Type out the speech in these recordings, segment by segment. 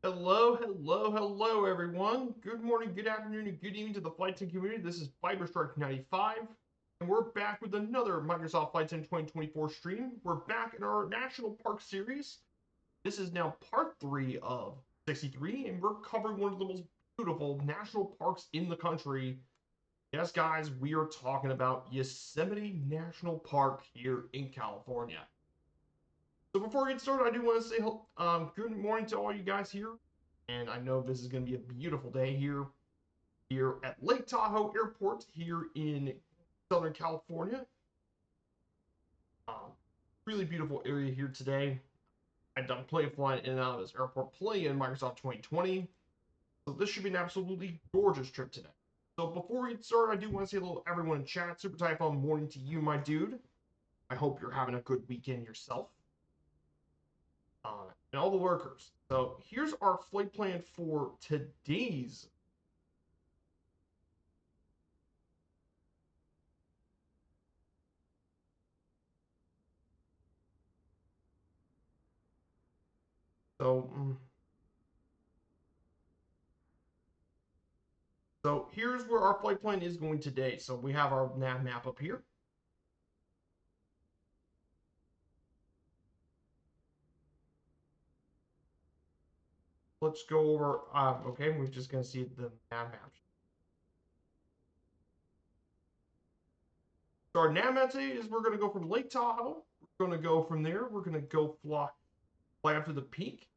Hello, hello, hello, everyone. Good morning, good afternoon, and good evening to the Flight Sim community. This is Fiberstrike95, and we're back with another Microsoft Flight Sim 2024 stream. We're back in our National Park series. This is now part 3 of 63, and we're covering one of the most beautiful national parks in the country. Yes, guys, we are talking about Yosemite National Park here in California. So before we get started, I do want to say good morning to all you guys here. And I know this is going to be a beautiful day here at Lake Tahoe Airport here in Southern California. Really beautiful area here today. I've done plenty of flying in and out of this airport, plenty in Microsoft 2020. So this should be an absolutely gorgeous trip today. So before we get started, I do want to say hello to everyone in chat. Super Typhon morning to you, my dude. I hope you're having a good weekend yourself. And all the lurkers. So here's our flight plan for today's. So, so here's where our flight plan is going today. So we have our nav map up here. Let's go over, okay, we're just going to see the nav map. So our nav map today is we're going to go from Lake Tahoe. We're going to go from there. We're going to go fly up to the peak.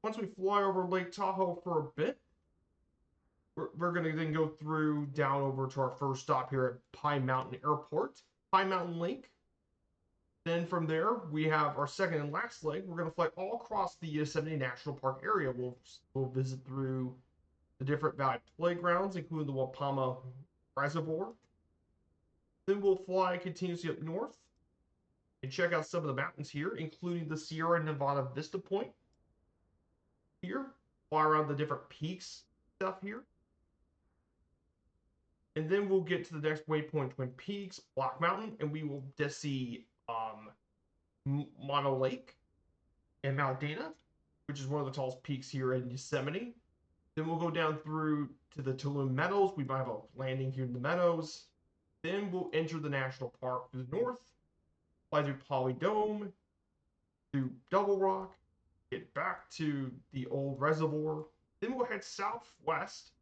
Once we fly over Lake Tahoe for a bit, we're going to then go through down over to our first stop here at Pine Mountain Airport, Pine Mountain Lake. Then from there, we have our second and last leg. We're going to fly all across the Yosemite National Park area. We'll visit through the different valley playgrounds, including the Wapama Reservoir. Then we'll fly continuously up north and check out some of the mountains here, including the Sierra Nevada Vista Point here. Fly around the different peaks stuff here. And then we'll get to the next waypoint, Twin Peaks, Black Mountain, and we will just see Mono Lake and Mount Dana, which is one of the tallest peaks here in Yosemite. Then we'll go down through to the Tulum Meadows. We might have a landing here in the Meadows. Then we'll enter the national park to the north, fly through Polydome, through Double Rock, get back to the old reservoir. Then we'll head southwest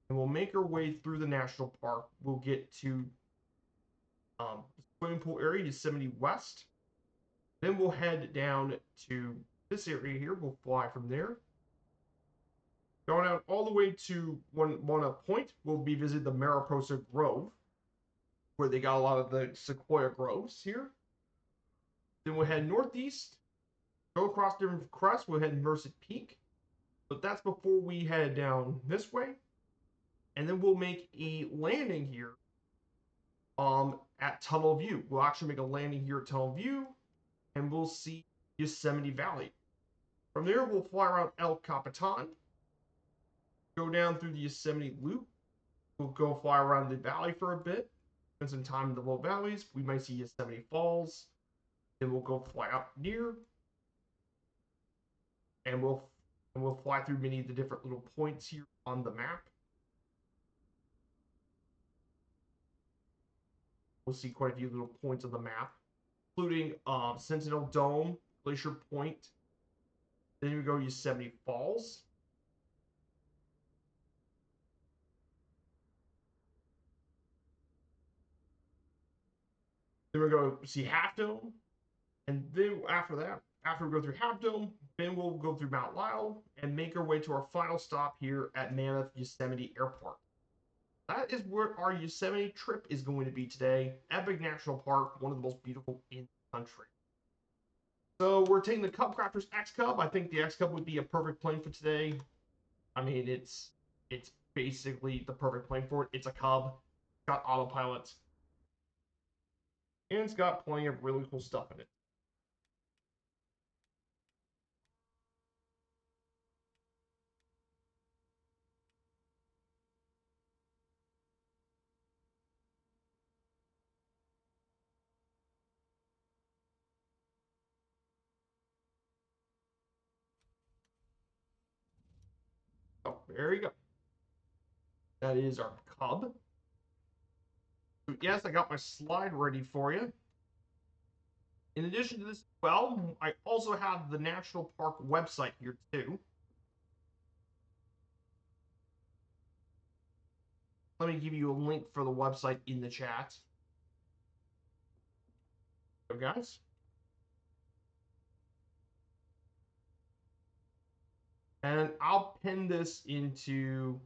and we'll make our way through the national park. We'll get to swimming pool area, Yosemite West. Then we'll head down to this area here. We'll fly from there. Going out all the way to one point, we'll be visiting the Mariposa Grove, where they got a lot of the sequoia groves here. Then we'll head northeast, go across different crests. We'll head Merced Peak, but that's before we head down this way. And then we'll make a landing here at Tunnel View. We'll actually make a landing here at Tunnel View, and we'll see Yosemite Valley. From there, we'll fly around El Capitan, go down through the Yosemite Loop. We'll go fly around the valley for a bit, spend some time in the low valleys. We might see Yosemite Falls. Then we'll go fly up near, and we'll fly through many of the different little points here on the map. We'll see quite a few little points on the map, including Sentinel Dome, Glacier Point. Then we go Yosemite Falls. Then we go see Half Dome. And then after that, after we go through Half Dome, then we'll go through Mount Lyell and make our way to our final stop here at Mammoth Yosemite Airport. That is where our Yosemite trip is going to be today. Epic National Park, one of the most beautiful in the country. So we're taking the Cub Crafters X Cub. I think the X Cub would be a perfect plane for today. I mean, it's basically the perfect plane for it. It's a Cub, it's got autopilot, and it's got plenty of really cool stuff in it. Oh, there you go. That is our cub. So yes, I got my slide ready for you. In addition to this, well, I also have the national park website here too. Let me give you a link for the website in the chat. So guys. And I'll pin this into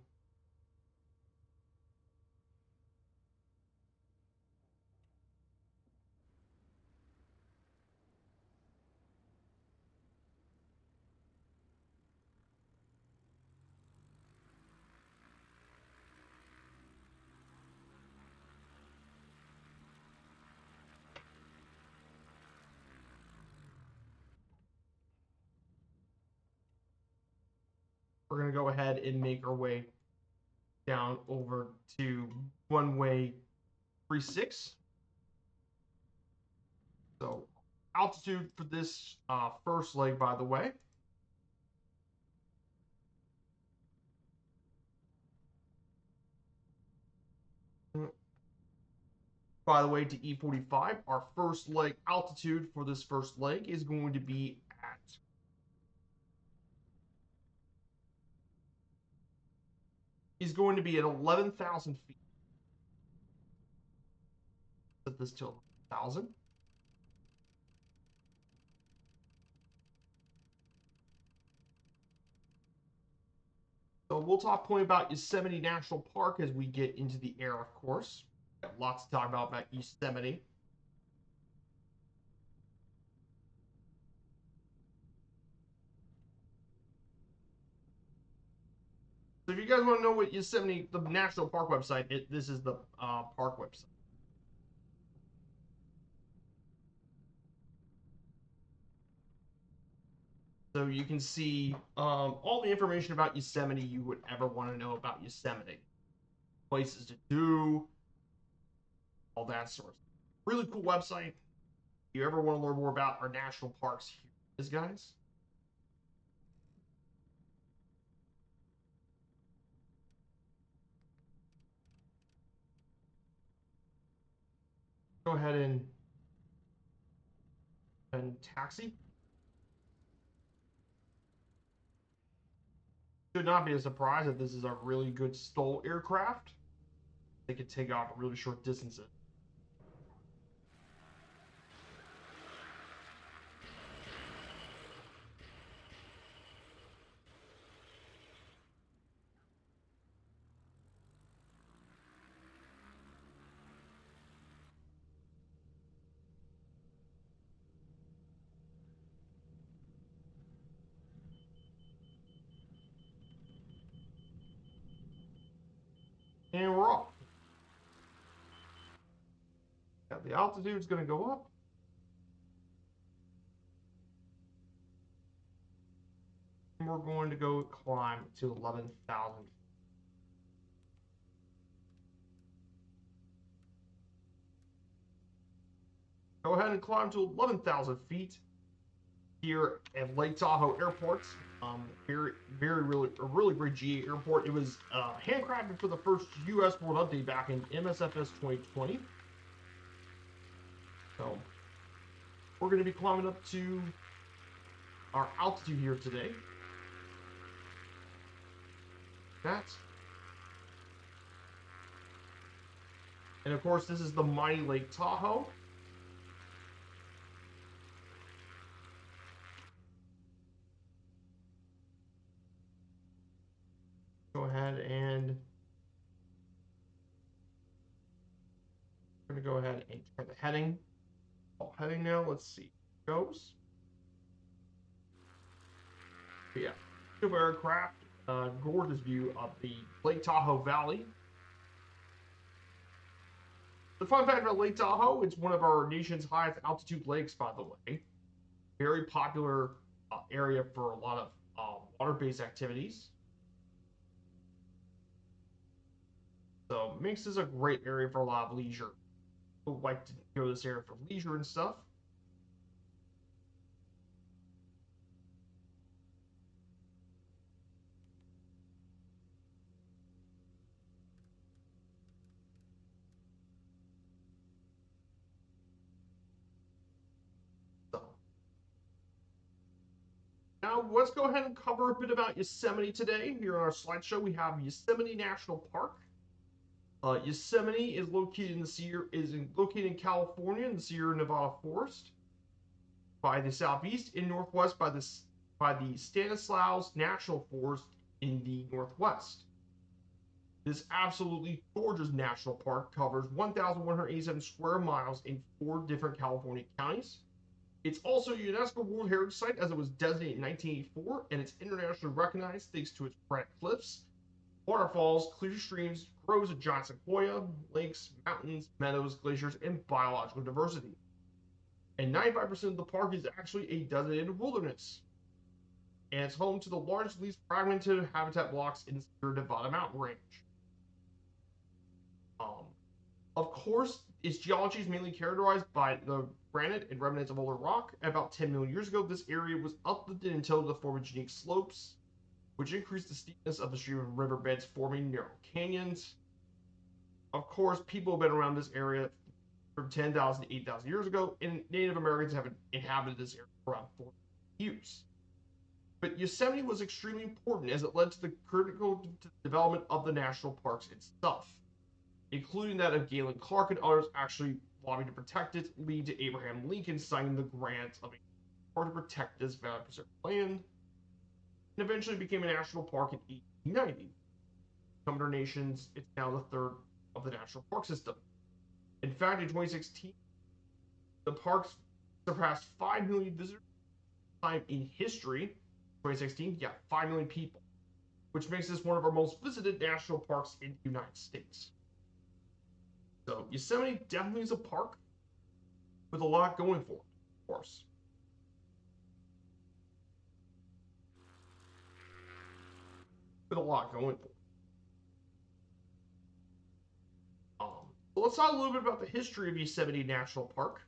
we're going to go ahead and make our way down over to one-way 36. So altitude for this first leg, by the way. By the way, to E45, our first leg altitude for this first leg is going to be at at 11,000 feet. Set this to 11,000. So we'll talk point about Yosemite National Park as we get into the air, of course. Got lots to talk about Yosemite. So if you guys want to know what Yosemite, the National Park website, this is the park website. So you can see all the information about Yosemite you would ever want to know about Yosemite. Places to do, all that sort of stuff. Really cool website. If you ever want to learn more about our national parks, here it is, guys. Go ahead and taxi. Should not be a surprise that this is a really good STOL aircraft. They can take off really short distances. And we're off. Yeah, the altitude is going to go up. And we're going to go climb to 11,000. Go ahead and climb to 11,000 feet here at Lake Tahoe Airport. Really great GA airport. It was handcrafted for the first U.S. World Update back in MSFS 2020. So we're going to be climbing up to our altitude here today. And of course, this is the mighty Lake Tahoe. Go ahead and we're going to go ahead and turn the heading. Heading now. Let's see. It goes. But yeah, beautiful aircraft. Gorgeous view of the Lake Tahoe Valley. The fun fact about Lake Tahoe, it's one of our nation's highest altitude lakes, by the way. Very popular area for a lot of water-based activities. So makes this a great area for a lot of leisure. People like to go to this area for leisure and stuff. now let's go ahead and cover a bit about Yosemite today. Here on our slideshow, we have Yosemite National Park. Yosemite is located in California in the Sierra Nevada forest, by the southeast and northwest by the Stanislaus National Forest in the northwest. This absolutely gorgeous national park covers 1,187 square miles in 4 different California counties. It's also a UNESCO World Heritage Site as it was designated in 1984, and it's internationally recognized thanks to its granite cliffs, waterfalls, clear streams, groves of giant sequoia, lakes, mountains, meadows, glaciers, and biological diversity. And 95% of the park is actually a designated wilderness. And it's home to the largest, least fragmented habitat blocks in the Sierra Nevada mountain range. Of course, its geology is mainly characterized by the granite and remnants of older rock. About 10 million years ago, this area was uplifted and tilled to form unique slopes, which increased the steepness of the stream and riverbeds, forming narrow canyons. Of course, people have been around this area from 10,000 to 8,000 years ago, and Native Americans have inhabited this area for around 40 years. But Yosemite was extremely important as it led to the critical development of the national parks itself, including that of Galen Clark and others actually lobbying to protect it, leading to Abraham Lincoln signing the grant of a park to protect this valley preserved land, and eventually became a national park in 1890. Come to our nations, it's now the third of the national park system. In fact, in 2016, the parks surpassed 5 million visitors time in history. 2016, 5 million people, which makes this one of our most visited national parks in the United States. So Yosemite definitely is a park with a lot going for it, of course. With a lot going for it. So let's talk a little bit about the history of Yosemite National Park.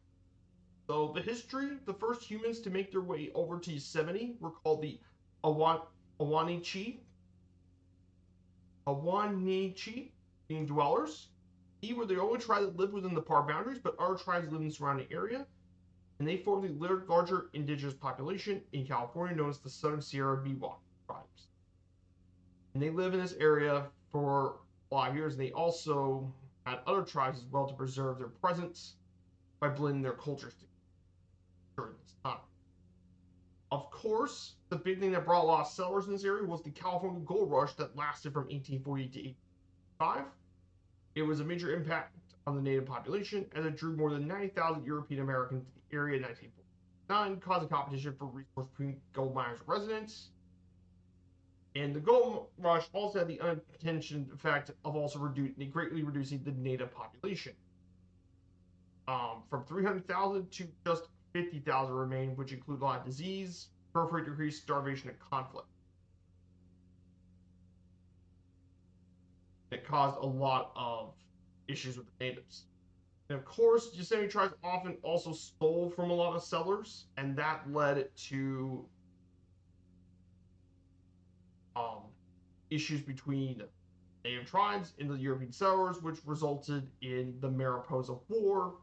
So the history, the first humans to make their way over to Yosemite were called the Awanichi being dwellers. They were the only tribe that lived within the park boundaries, but other tribes lived in the surrounding area, and they formed the larger indigenous population in California known as the Southern Sierra Miwok tribes. And they live in this area for a lot of years, and they also had other tribes as well to preserve their presence by blending their cultures together during this time. Of course, the big thing that brought a lot of settlers in this area was the California Gold Rush that lasted from 1848 to 1855. It was a major impact on the native population as it drew more than 90,000 European Americans to the area in 1949, causing competition for resource between gold miners and residents. And the gold rush also had the unintended effect of also greatly reducing the native population. From 300,000 to just 50,000 remain, which include a lot of disease, birth rate decrease, starvation, and conflict. It caused a lot of issues with the natives. And of course, Yosemite tribes often also stole from a lot of settlers, and that led to issues between native tribes and the European settlers, which resulted in the Mariposa War.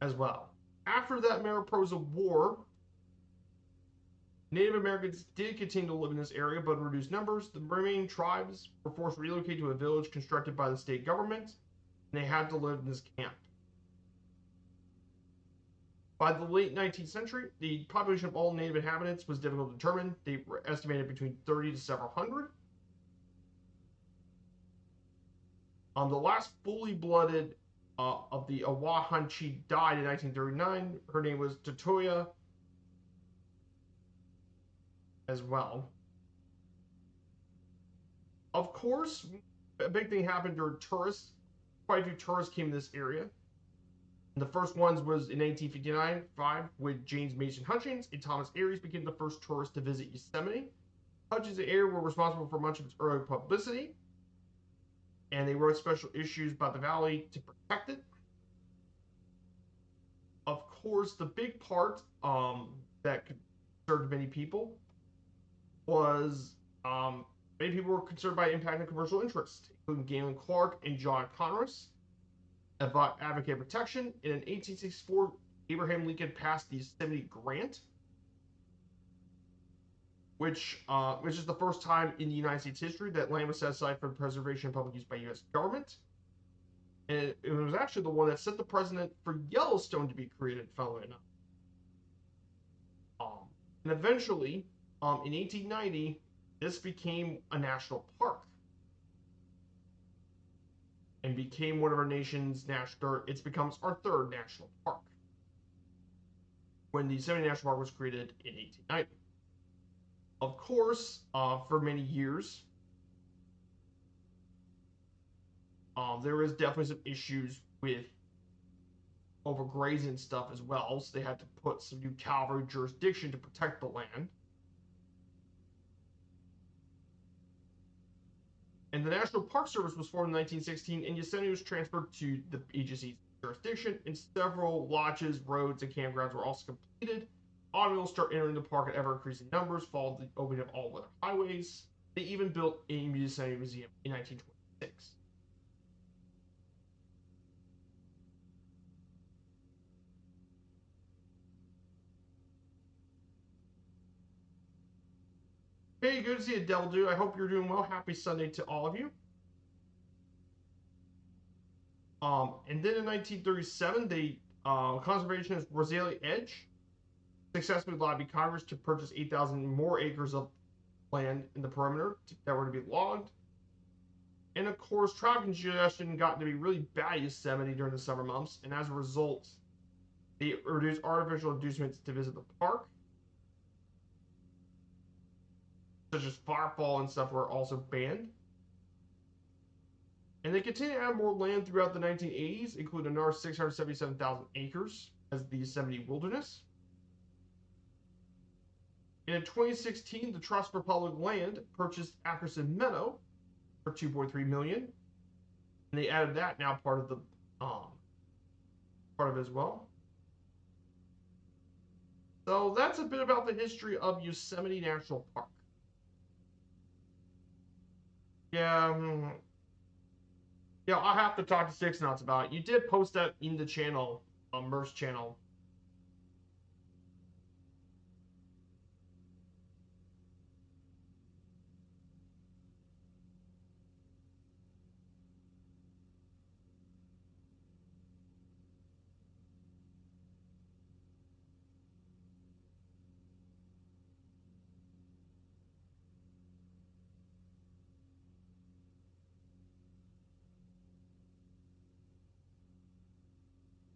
As well. After that Mariposa War, Native Americans did continue to live in this area, but in reduced numbers. The remaining tribes were forced to relocate to a village constructed by the state government, and they had to live in this camp. By the late 19th century, the population of all native inhabitants was difficult to determine. They were estimated between 30 to several hundred. The last fully blooded of the Awahanchi died in 1939. Her name was Totoya as well. Of course, a big thing happened during tourists. Quite a few tourists came to this area. And the first ones was in 1859 with James Mason Hutchins and Thomas Aries became the first tourists to visit Yosemite. Hutchins and Aries were responsible for much of its early publicity, and they wrote special issues about the valley to protect it. Of course, the big part that concerned many people was Many people were concerned by impacting commercial interests, including Galen Clark and John Congress, advocated protection. In an 1864, Abraham Lincoln passed the Yosemite Grant, which is the first time in the United States history that land was set aside for the preservation and public use by U.S. government. And it was actually the one that set the precedent for Yellowstone to be created, funnily enough. And eventually, in 1890, this became a national park and became one of our nation's national. It becomes our third national park when the Yosemite National Park was created in 1890. Of course, for many years, there was definitely some issues with overgrazing stuff as well, so they had to put some new cavalry jurisdiction to protect the land. And the National Park Service was formed in 1916, and Yosemite was transferred to the agency's jurisdiction, and several lodges, roads, and campgrounds were also completed. Automobiles start entering the park at ever-increasing numbers, followed the opening of all-weather highways. They even built a Yosemite Museum in 1926. Hey, good to see you, Devil Dude. I hope you're doing well. Happy Sunday to all of you. And then in 1937, the conservationist Rosalie Edge successfully lobbied Congress to purchase 8,000 more acres of land in the perimeter that were to be logged. And of course, traffic congestion got to be really bad in Yosemite during the summer months, and as a result, they reduced artificial inducements to visit the park, such as firefall and stuff, were also banned. And they continued to add more land throughout the 1980s, including another 677,000 acres as the Yosemite Wilderness. In 2016, the Trust for Public Land purchased Ackerson Meadow for $2.3 million, and they added that now part of it as well. So that's a bit about the history of Yosemite National Park. Yeah, I'll have to talk to Six Nuts about it. You did post that in the channel, Merce channel.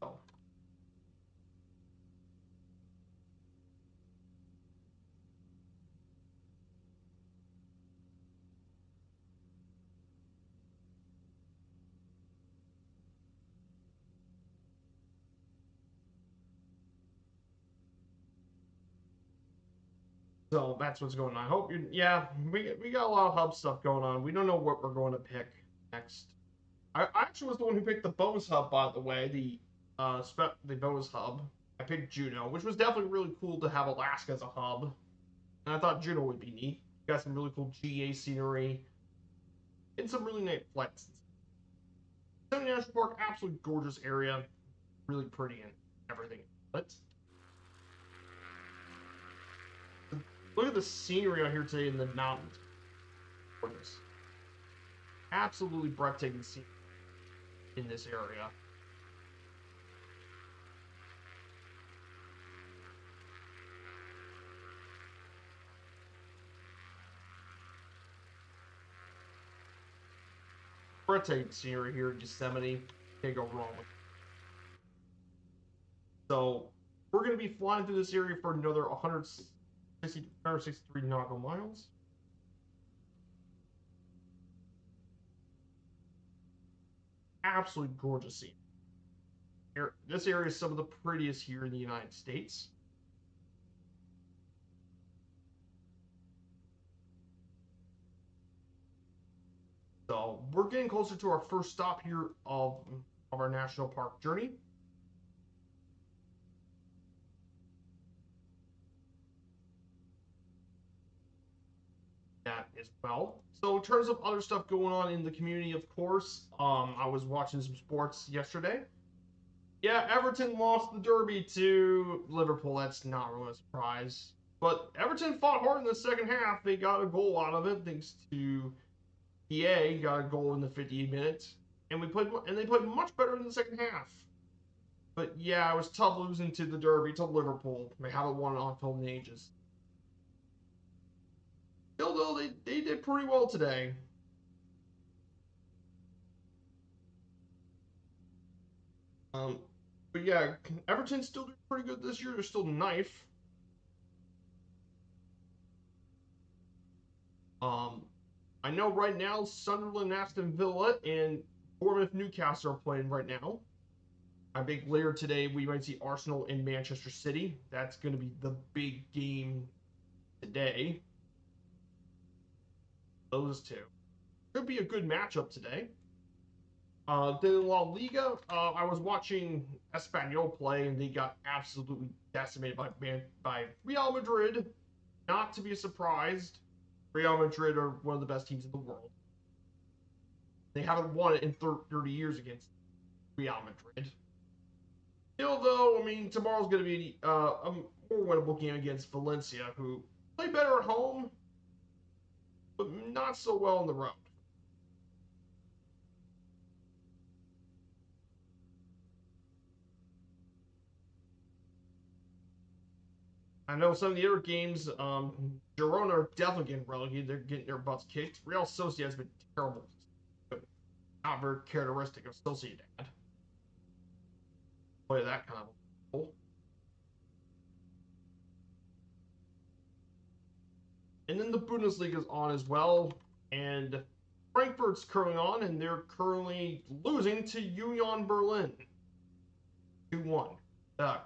So, so that's what's going on. I hope you. Yeah, we got a lot of hub stuff going on. We don't know what we're going to pick next. I actually was the one who picked the Bose hub, by the way. The Bose hub. I picked Juneau, which was definitely really cool to have Alaska as a hub. And I thought Juneau would be neat. Got some really cool GA scenery and some really nice flights. Yosemite National Park, absolutely gorgeous area, really pretty and everything. But look at the scenery out here today in the mountains. Gorgeous. Absolutely breathtaking scenery in this area. Breathtaking scenery here in Yosemite. Can't go wrong with it. So we're going to be flying through this area for another 163 nautical miles. Absolutely gorgeous scene. This area is some of the prettiest here in the United States. So we're getting closer to our first stop here of our national park journey. Yeah, as well. So in terms of other stuff going on in the community, of course, I was watching some sports yesterday. Yeah, Everton lost the derby to Liverpool. That's not really a surprise. But Everton fought hard in the second half. They got a goal out of it thanks to EA got a goal in the 50th minute, and they played much better in the second half. But yeah, it was tough losing to the derby to Liverpool. They haven't won it until in ages. Still though, they did pretty well today. Um, but yeah, Everton's still doing pretty good this year. They're still knife. Um, I know right now Sunderland, Aston Villa, and Bournemouth, Newcastle are playing right now. I think later today we might see Arsenal and Manchester City. That's going to be the big game today. Those two. Could be a good matchup today. Then in La Liga, I was watching Espanyol play, and they got absolutely decimated by Real Madrid. Not to be surprised, Real Madrid are one of the best teams in the world. They haven't won it in 30 years against Real Madrid. Still, though, I mean, tomorrow's going to be a more winnable game against Valencia, who play better at home, but not so well on the road. I know some of the other games, Girona are definitely getting relegated. They're getting their butts kicked. Real Sociedad's been terrible. Not very characteristic of Sociedad. Play that kind of role. And then the Bundesliga is on as well. And Frankfurt's currently on, and they're currently losing to Union Berlin. 2-1. Great.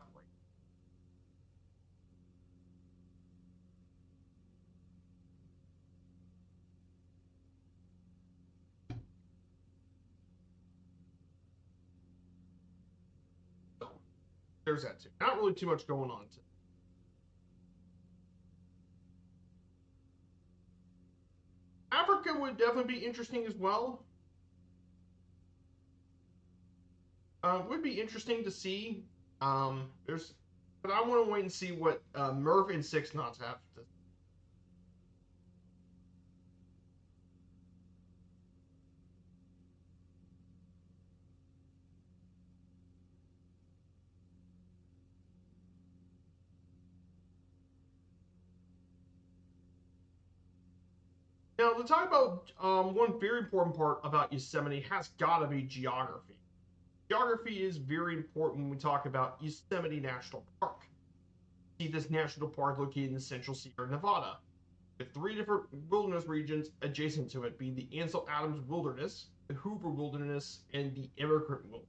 So, there's that too. Not really too much going on today. Africa would definitely be interesting as well. Would be interesting to see. But I want to wait and see what Murph and Six Knots have. Now, to talk about one very important part about Yosemite has got to be geography. Geography is very important when we talk about Yosemite National Park. See this national park located in the central Sierra Nevada, with three different wilderness regions adjacent to it, being the Ansel Adams Wilderness, the Hoover Wilderness, and the Immigrant Wilderness.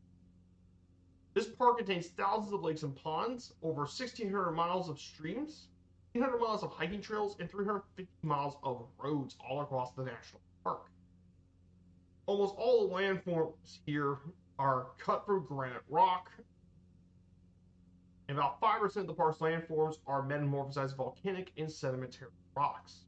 This park contains thousands of lakes and ponds, over 1,600 miles of streams, 300 miles of hiking trails, and 350 miles of roads all across the national park. Almost all the landforms here are cut from granite rock, and about 5% of the park's landforms are metamorphosized volcanic and sedimentary rocks.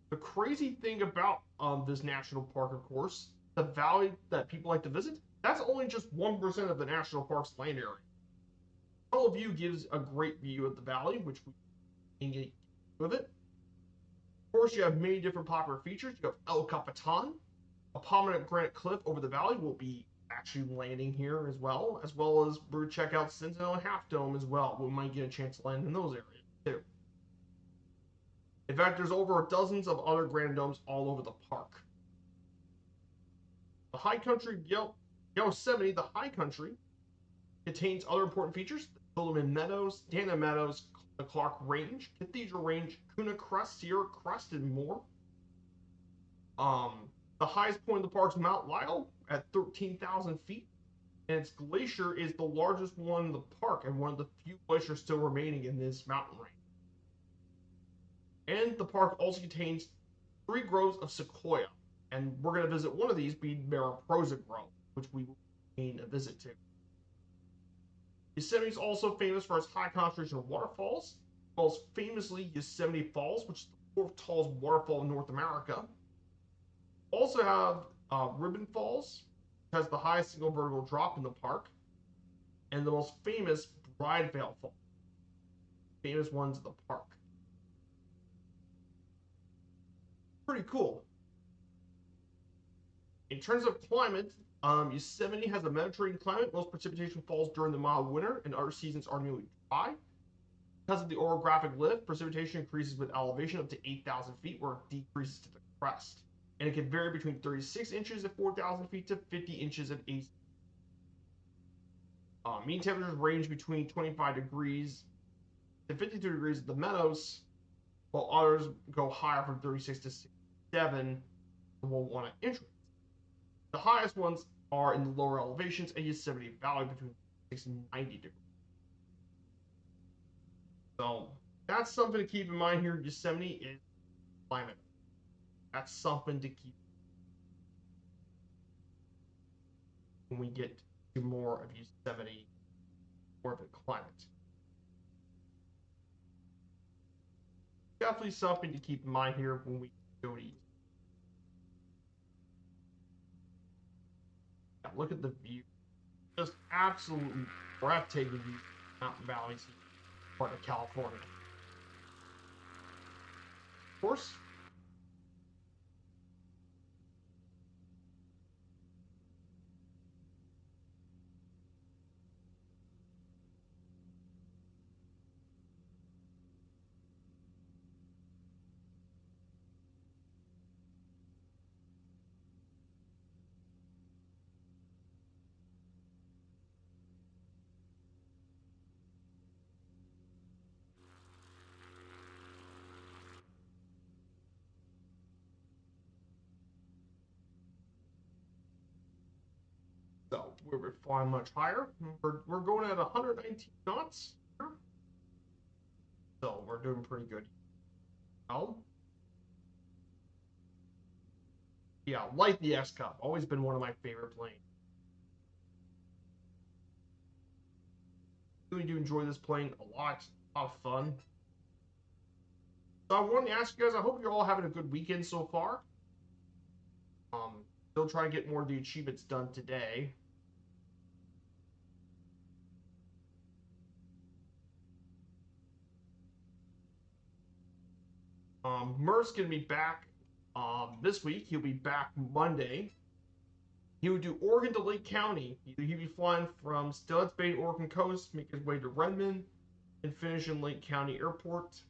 The crazy thing about this national park, of course, the valley that people like to visit, that's only just 1% of the national park's land area. Total view gives a great view of the valley, which we can get with it. Of course, you have many different popular features. You have El Capitan, a prominent granite cliff over the valley will be actually landing here as well as we're check out Sentinel and Half Dome as well. We might get a chance to land in those areas too. In fact, there's over dozens of other granite domes all over the park. The high country Yosemite, the high country, contains other important features: the Tulaman Meadows, Dana Meadows, the Clark Range, Cathedral Range, Kuna Crest, Sierra Crest, and more. The highest point of the park is Mount Lyell at 13,000 feet, and its glacier is the largest one in the park and one of the few glaciers still remaining in this mountain range. And the park also contains 3 groves of sequoia, and we're going to visit one of these, being Mariposa Grove, which we will pay a visit to. Yosemite is also famous for its high concentration of waterfalls. most famously Yosemite Falls, which is the fourth tallest waterfall in North America. Also have Ribbon Falls, which has the highest single vertical drop in the park, and the most famous Bridevale Falls, famous ones in the park. Pretty cool. In terms of climate, Yosemite has a Mediterranean climate. Most precipitation falls during the mild winter, and other seasons are nearly dry. Because of the orographic lift, precipitation increases with elevation up to 8,000 feet, where it decreases to the crest. And it can vary between 36 inches at 4,000 feet to 50 inches at 8. Mean temperatures range between 25 degrees to 52 degrees at the meadows, while others go higher from 36 to 67 will want to entrance. The highest ones are in the lower elevations at Yosemite Valley between 6 and 90 degrees. So that's something to keep in mind here. Yosemite is climate. That's something to keep when we get to more of Yosemite, more of the climate. Definitely something to keep in mind here when we go to Yosemite. Yeah, look at the view. Just absolutely breathtaking view of mountain valleys, part of California. Of course, so we're flying much higher. We're going at 119 knots here. So we're doing pretty good. Well, yeah, like the S Cup. Always been one of my favorite planes. Really do enjoy this plane a lot. A lot of fun. So I wanted to ask you guys, I hope you're all having a good weekend so far. Still trying to get more of the achievements done today. Murph's gonna be back this week. He'll be back Monday. He would do Oregon to Lake County. He'd be flying from Steelheads Bay, Oregon coast, make his way to Redmond, and finish in Lake County Airport.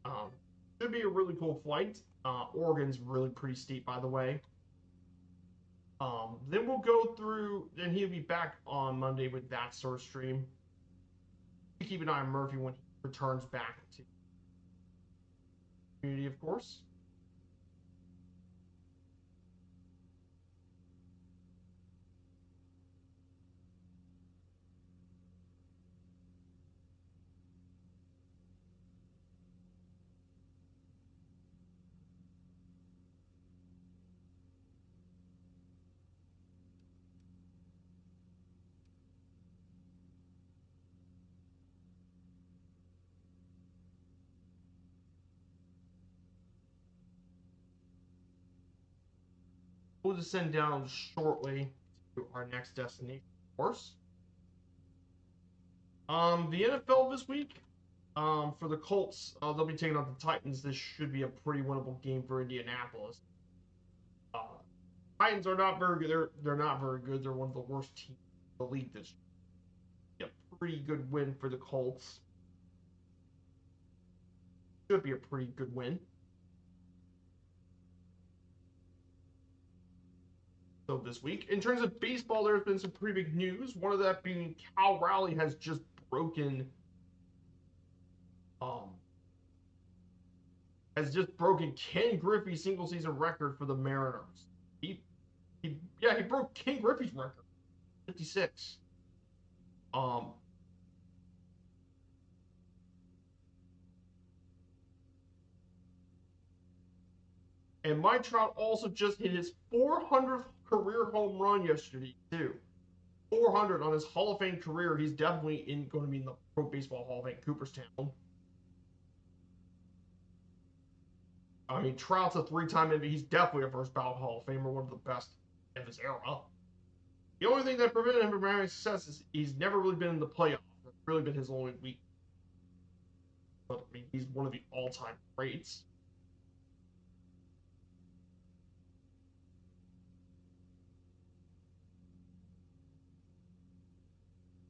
Um, should be a really cool flight. Oregon's really pretty steep, by the way. Then we'll go through, then he'll be back on Monday with that sort of stream. Keep an eye on Murphy when he returns back to the community, of course. We'll descend down shortly to our next destination, of course. The NFL this week, for the Colts, they'll be taking on the Titans. This should be a pretty winnable game for Indianapolis. Uh, Titans are not very good. They're not very good. They're one of the worst teams in the league this year. A pretty good win for the Colts. Should be a pretty good win. So this week, in terms of baseball, there's been some pretty big news. One of that being Cal Raleigh has just broken has just broken Ken Griffey's single season record for the Mariners. He broke Ken Griffey's record, 56. Um, and Mike Trout also just hit his 400th career home run yesterday too. 400 on his Hall of Fame career. He's definitely going to be in the Pro Baseball Hall of Fame, Cooperstown. I mean, Trout's a three-time MVP. He's definitely a first ballot Hall of Famer, one of the best of his era. The only thing that prevented him from having success is he's never really been in the playoffs. That's really been his only weak. But I mean, he's one of the all-time greats.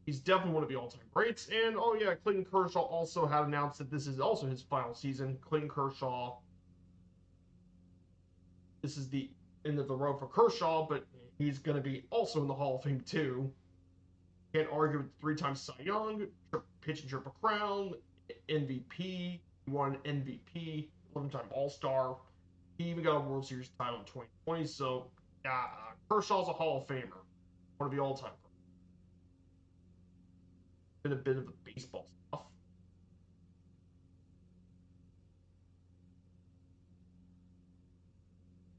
He's definitely one of the all-time greats. And oh yeah, Clayton Kershaw also had announced that this is also his final season. Clayton Kershaw. This is the end of the road for Kershaw, but he's going to be also in the Hall of Fame too. Can't argue with three-time Cy Young, pitching Triple Crown, MVP. He won MVP, 11-time All-Star. He even got a World Series title in 2020. So yeah, Kershaw's a Hall of Famer, one of the all-time. Been a bit of the baseball stuff.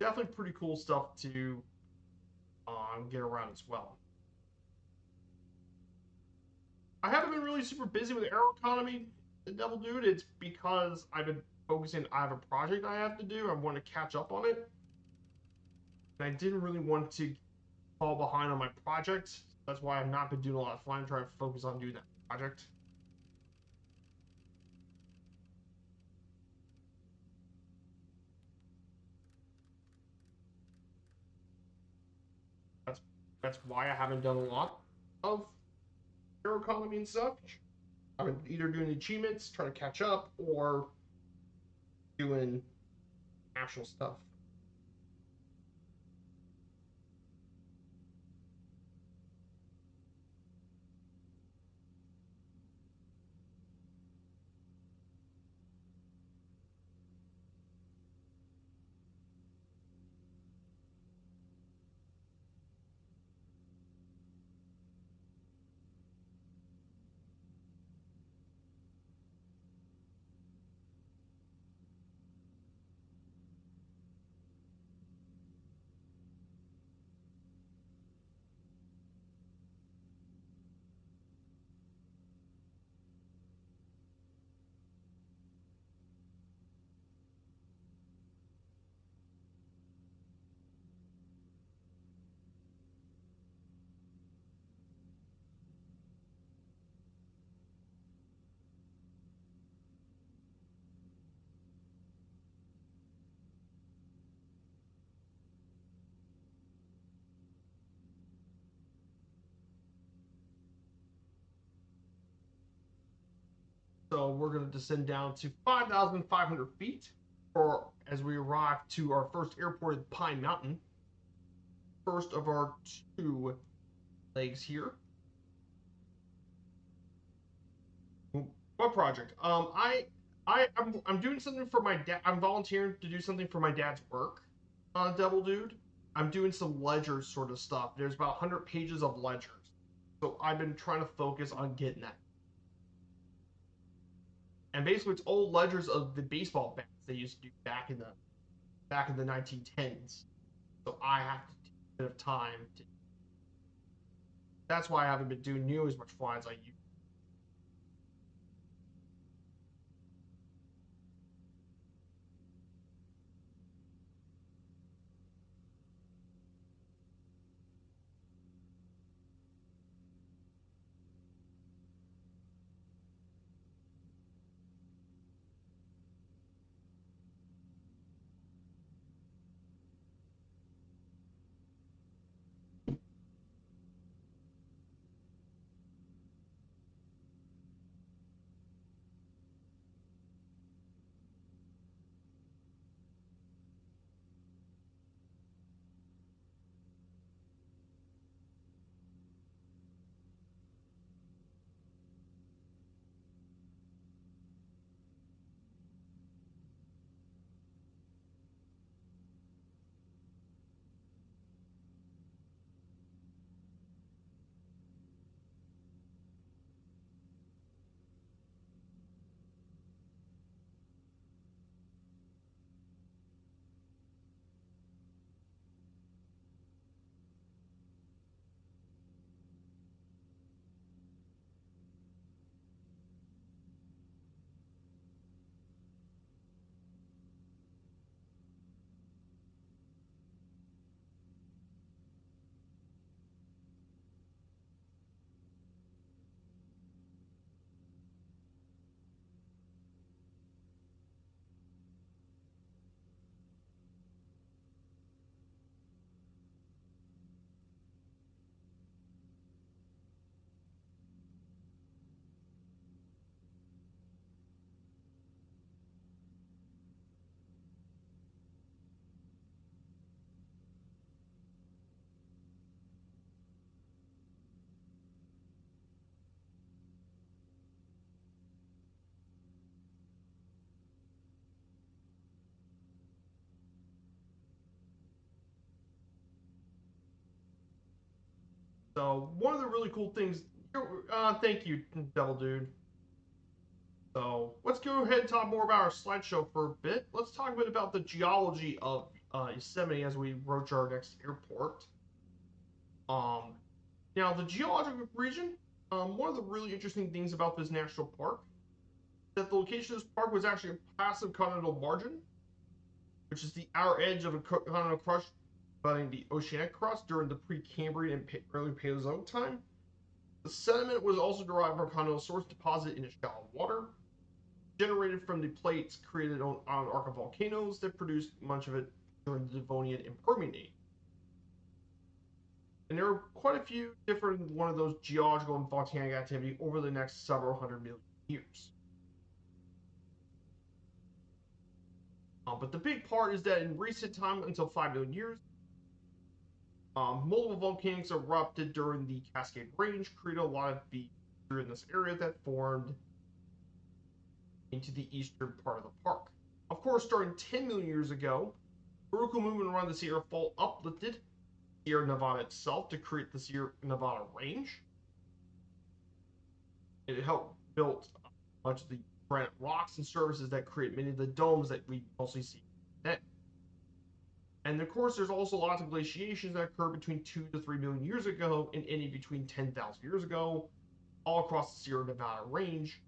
Definitely pretty cool stuff to get around as well. I haven't been really super busy with Aero Economy, the Devil Dude. It's because I've been focusing. I have a project I have to do. I want to catch up on it, and I didn't really want to fall behind on my project. That's why I've not been doing a lot of flying. I'm trying to focus on doing that project. That's that's why I haven't done a lot of Aero Economy and such. I've been either doing the achievements, trying to catch up, or doing actual stuff. So we're going to descend down to 5,500 feet, or as we arrive to our first airport at Pine Mountain. First of our two legs here. What project? I'm doing something for my dad. I'm volunteering to do something for my dad's work on Devil Dude. I'm doing some ledgers sort of stuff. There's about 100 pages of ledgers. So I've been trying to focus on getting that. And basically, it's old ledgers of the baseball bats they used to do back in the 1910s. So I have to take a bit of time to. That's why I haven't been doing nearly as much flying as I used. So one of the really cool things. Thank you, Devil Dude. So let's go ahead and talk more about our slideshow for a bit. Let's talk a bit about the geology of Yosemite as we approach our next airport. Um, Now the geological region. One of the really interesting things about this national park is that the location of this park was actually a passive continental margin, which is the outer edge of a continental crust running the oceanic crust during the Precambrian and early Paleozoic time. The sediment was also derived from a continental source deposited in shallow water, generated from the plates created on an arc of volcanoes that produced much of it during the Devonian and Permian age. And there are quite a few different one of those geological and volcanic activity over the next several hundred million years. But the big part is that in recent time, until 5 million years, multiple volcanoes erupted during the Cascade Range, created a lot of the in this area that formed into the eastern part of the park. Of course, starting 10 million years ago, vertical movement around the Sierra Fault uplifted Sierra Nevada itself to create the Sierra Nevada Range. It helped build much of the granite rocks and surfaces that create many of the domes that we mostly see today. And of course, there's also lots of glaciations that occurred between 2 to 3 million years ago and any between 10,000 years ago, all across the Sierra Nevada range.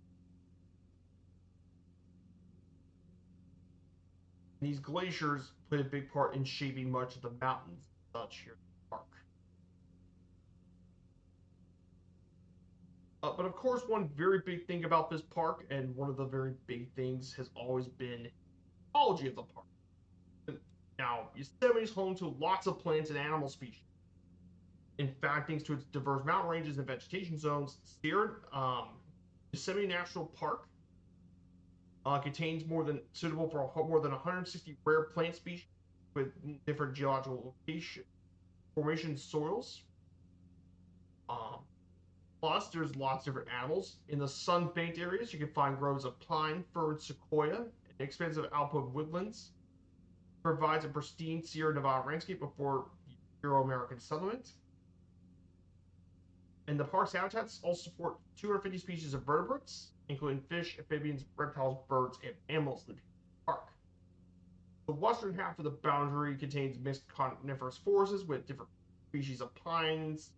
These glaciers played a big part in shaping much of the mountains and such here in the park. But of course, one very big thing about this park, and one of the very big things, has always been the ecology of the park. Now, Yosemite is home to lots of plants and animal species. In fact, thanks to its diverse mountain ranges and vegetation zones, Yosemite National Park contains suitable for more than 160 rare plant species with different geological location, formation soils. Um, Plus, there's lots of different animals. In the sun-baked areas, you can find groves of pine, fir, and sequoia, and expansive alpine woodlands. Provides a pristine Sierra Nevada landscape before Euro-American settlement. And the park's habitats also support 250 species of vertebrates, including fish, amphibians, reptiles, birds, and mammals in the park. The western half of the boundary contains mixed coniferous forests with different species of pines,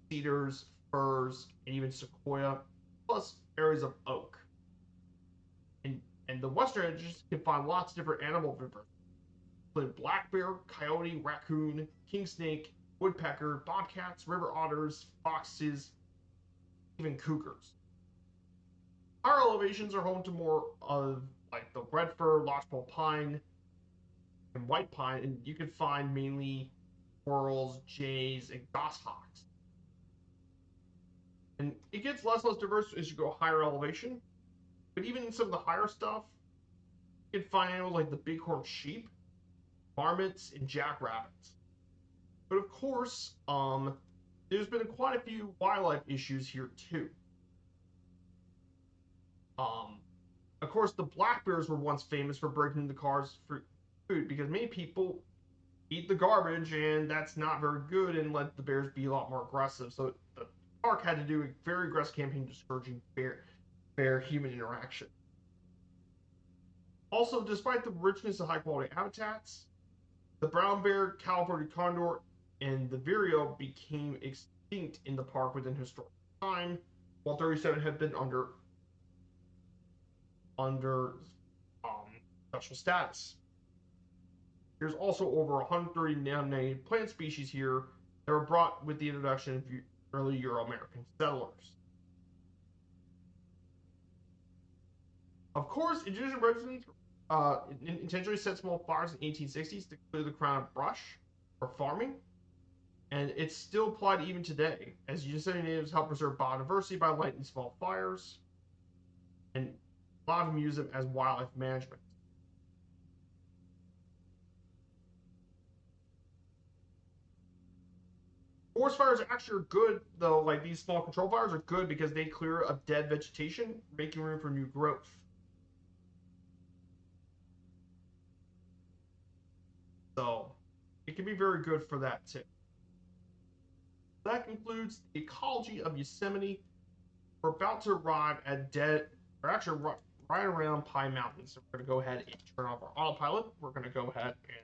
cedars, firs, and even sequoia, plus areas of oak. And the western edges can find lots of different animal vertebrates, including black bear, coyote, raccoon, king snake, woodpecker, bobcats, river otters, foxes, even cougars. Higher elevations are home to more of like the red fir, lodgepole pine, and white pine, and you can find mainly squirrels, jays, and goshawks. And it gets less and less diverse as you go higher elevation. But even in some of the higher stuff, you can find animals like the bighorn sheep, marmots, and jackrabbits. But of course, there's been quite a few wildlife issues here too. Um, of course, the black bears were once famous for breaking into cars for food because many people eat the garbage, and that's not very good, and let the bears be a lot more aggressive. So the park had to do a very aggressive campaign discouraging bear human interaction. Also, despite the richness of high quality habitats, the brown bear, California condor, and the vireo became extinct in the park within historical time, while 37 had been under special status. There's also over 130 native plant species here that were brought with the introduction of early Euro-American settlers. Of course, indigenous residents intentionally set small fires in the 1860s to clear the crown of brush for farming, and it's still applied even today, as Yosemite natives help preserve biodiversity by lighting small fires, and a lot of them use them as wildlife management. Forest fires actually are good, though. Like these small control fires are good because they clear up dead vegetation, making room for new growth. So it can be very good for that too. That concludes the ecology of Yosemite. We're about to arrive at we're actually right around Pine Mountain. So we're going to go ahead and turn off our autopilot. We're going to go ahead and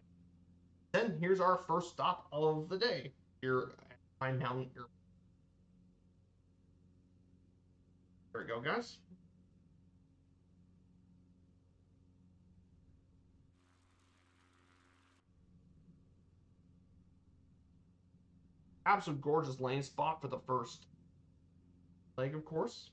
then here's our first stop of the day here at Pine Mountain. There we go, guys. Absolute gorgeous lane spot for the first leg, of course.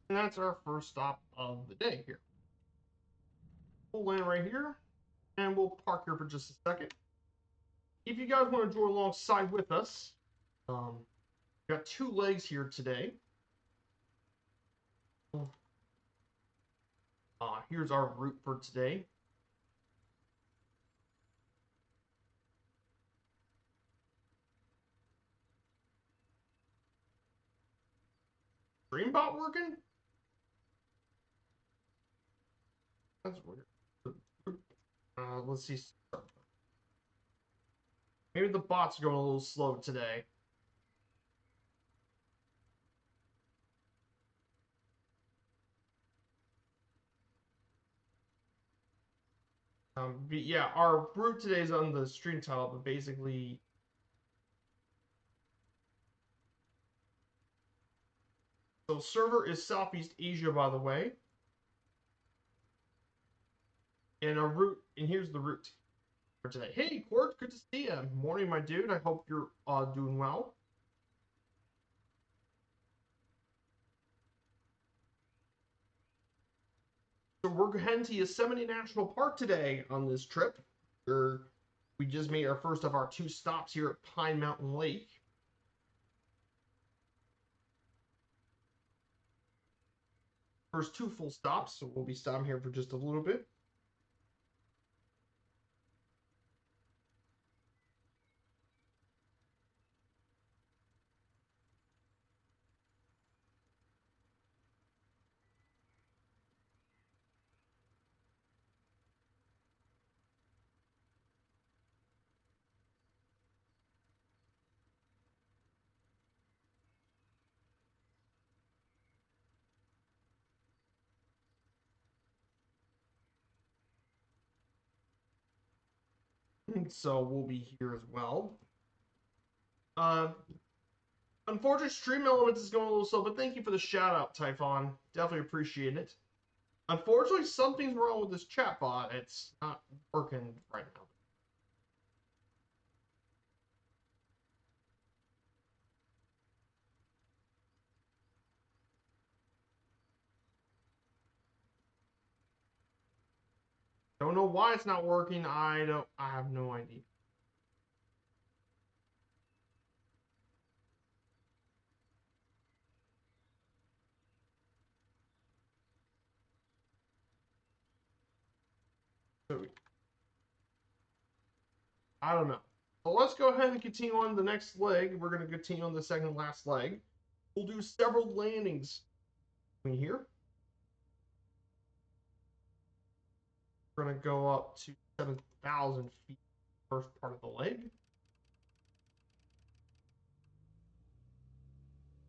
And that's our first stop of the day here. We'll land right here and we'll park here for just a second. If you guys want to join alongside with us, we got 2 legs here today. Here's our route for today. Dreambot working? That's weird. Let's see. Maybe the bot's going a little slow today. But yeah, our route today is on the stream tile, but basically, so server is Southeast Asia, by the way, and our route, and here's the route for today. Hey, Court, good to see you. Morning, my dude. I hope you're doing well. So we're heading to Yosemite National Park today on this trip. We just made our first of our 2 stops here at Pine Mountain Lake. First 2 full stops, so we'll be stopping here for just a little bit. So we'll be here as well. Unfortunately, Stream Elements is going a little slow, but thank you for the shout out, Typhon. Definitely appreciate it. Unfortunately, something's wrong with this chatbot. It's not working right now. Don't know why it's not working. I have no idea. So, I don't know. So let's go ahead and continue on the next leg. We're going to continue on the second last leg. We'll do several landings in here. We're going to go up to 7,000 feet first part of the leg.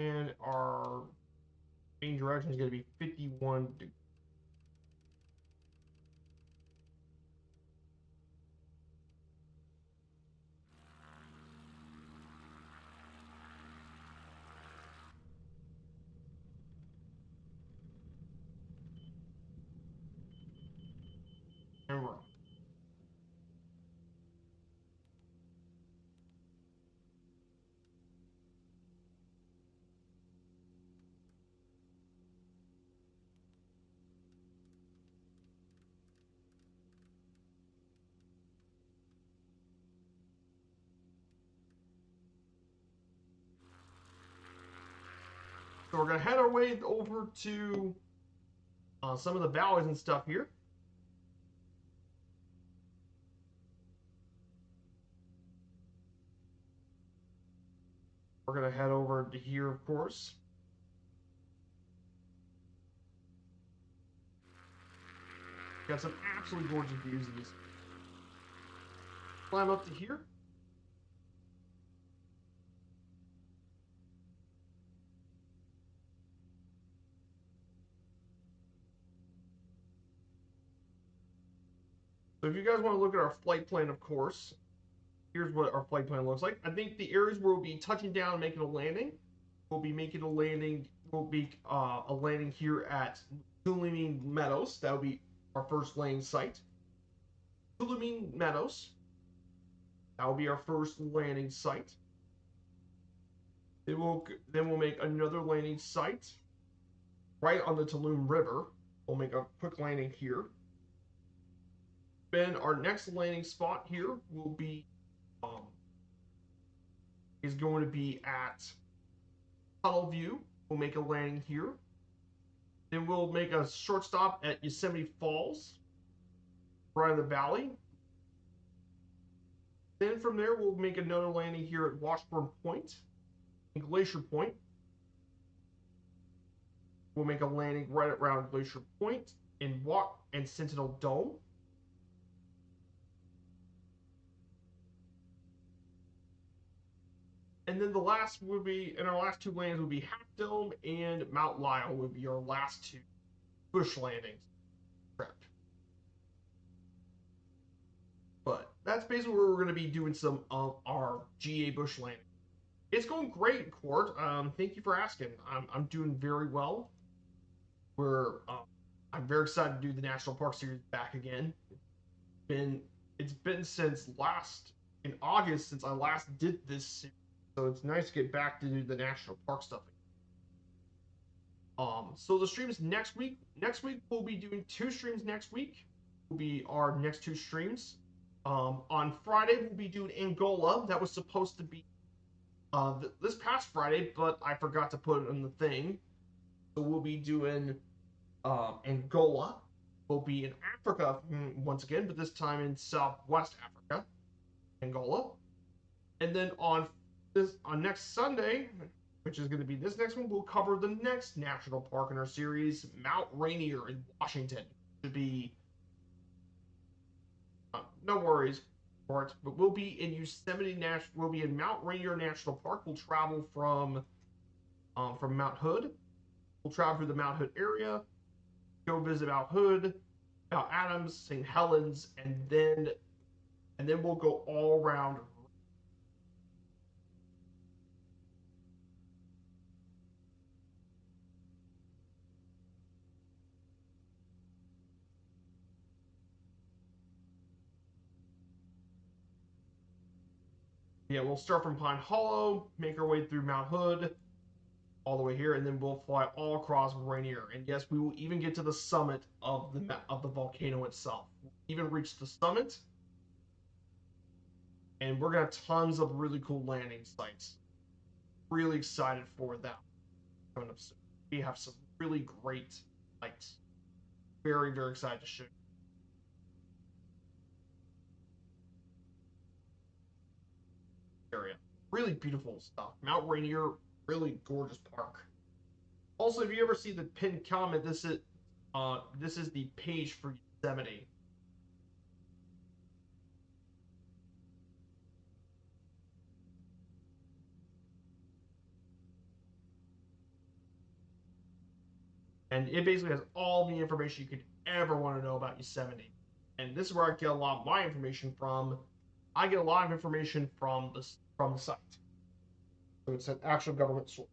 And our main direction is going to be 51 degrees. And we're on. So we're going to head our way over to some of the valleys and stuff here. We're going to head over to here, of course. Got some absolutely gorgeous views of these. Climb up to here. So if you guys want to look at our flight plan, of course, here's what our flight plan looks like. I think the areas where we'll be touching down and making a landing, we'll be making a landing, a landing here at Yosemite Meadows. That'll be our first landing site. Yosemite Meadows. That will be our first landing site. Then we'll make another landing site right on the Tulum River. We'll make a quick landing here. Then our next landing spot here will be is going to be at Tunnel View. We'll make a landing here. Then we'll make a short stop at Yosemite Falls, right in the valley. Then from there, we'll make another landing here at Washburn Point and Glacier Point. We'll make a landing right around Glacier Point and Sentinel Dome. And then the last would be, and our last two landings would be Half Dome and Mount Lyell would be our last two bush landings trip. But that's basically where we're going to be doing some of our GA bush landing. It's going great, Court. Thank you for asking. I'm doing very well. I'm very excited to do the National Park Series back again. It's been since in August since I last did this series. So it's nice to get back to do the national park stuff. So the streams next week. Next week we'll be doing 2 streams next week. Will be our next 2 streams. On Friday we'll be doing Angola. That was supposed to be this past Friday, but I forgot to put it in the thing. So we'll be doing Angola. We'll be in Africa once again, but this time in Southwest Africa, Angola. And then on next Sunday, which is going to be this next one, we'll cover the next national park in our series, Mount Rainier in Washington. Should be no worries for it, but we'll be in We'll be in Mount Rainier National Park. We'll travel from Mount Hood. We'll travel through the Mount Hood area, go visit Mount Hood, Mount Adams, St. Helens, and then we'll go all around. Yeah, we'll start from Pine Hollow, make our way through Mount Hood, all the way here, and then we'll fly all across Rainier. And yes, we will even get to the summit of the volcano itself. We'll even reach the summit, and we're gonna have tons of really cool landing sites. Really excited for that coming up soon. We have some really great sites. Very, very excited to show you. Area. Really beautiful stuff. Mount Rainier, really gorgeous park. Also, if you ever see the pinned comment, this is the page for Yosemite. And it basically has all the information you could ever want to know about Yosemite. And this is where I get a lot of my information from. I get a lot of information from the site. So it's an actual government source.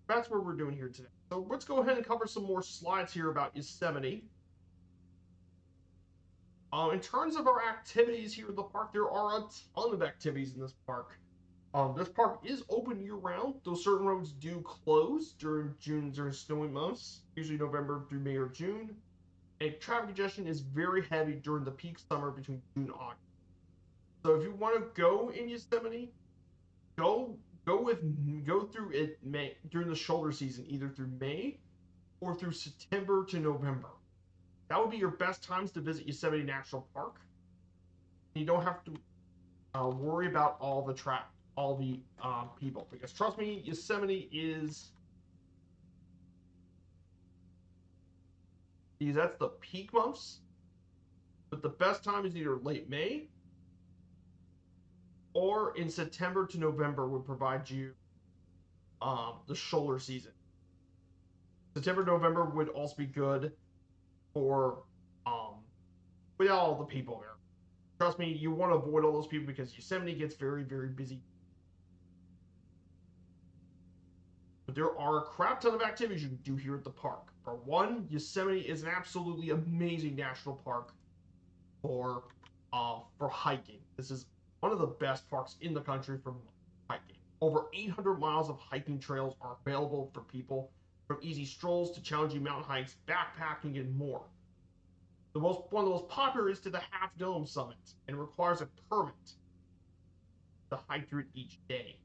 That's what we're doing here today. So let's go ahead and cover some more slides here about Yosemite. In terms of our activities here at the park, there are a ton of activities in this park. This park is open year-round, though certain roads do close during snowy months, usually November through May or June. And traffic congestion is very heavy during the peak summer between June and August. So if you want to go in Yosemite, go go through it May during the shoulder season, either through May or through September to November. That would be your best times to visit Yosemite National Park. You don't have to worry about all the people, because trust me, Yosemite is that's the peak months, but the best time is either late May or in September to November would provide you the shoulder season. September, November would also be good for without all the people there. Trust me, you want to avoid all those people because Yosemite gets very, very busy. But there are a crap ton of activities you can do here at the park. For one, Yosemite is an absolutely amazing national park for hiking. This is one of the best parks in the country for hiking. Over 800 miles of hiking trails are available for people, from easy strolls to challenging mountain hikes, backpacking, and more. One of the most popular is to the Half Dome Summit, and requires a permit to hike through it each day.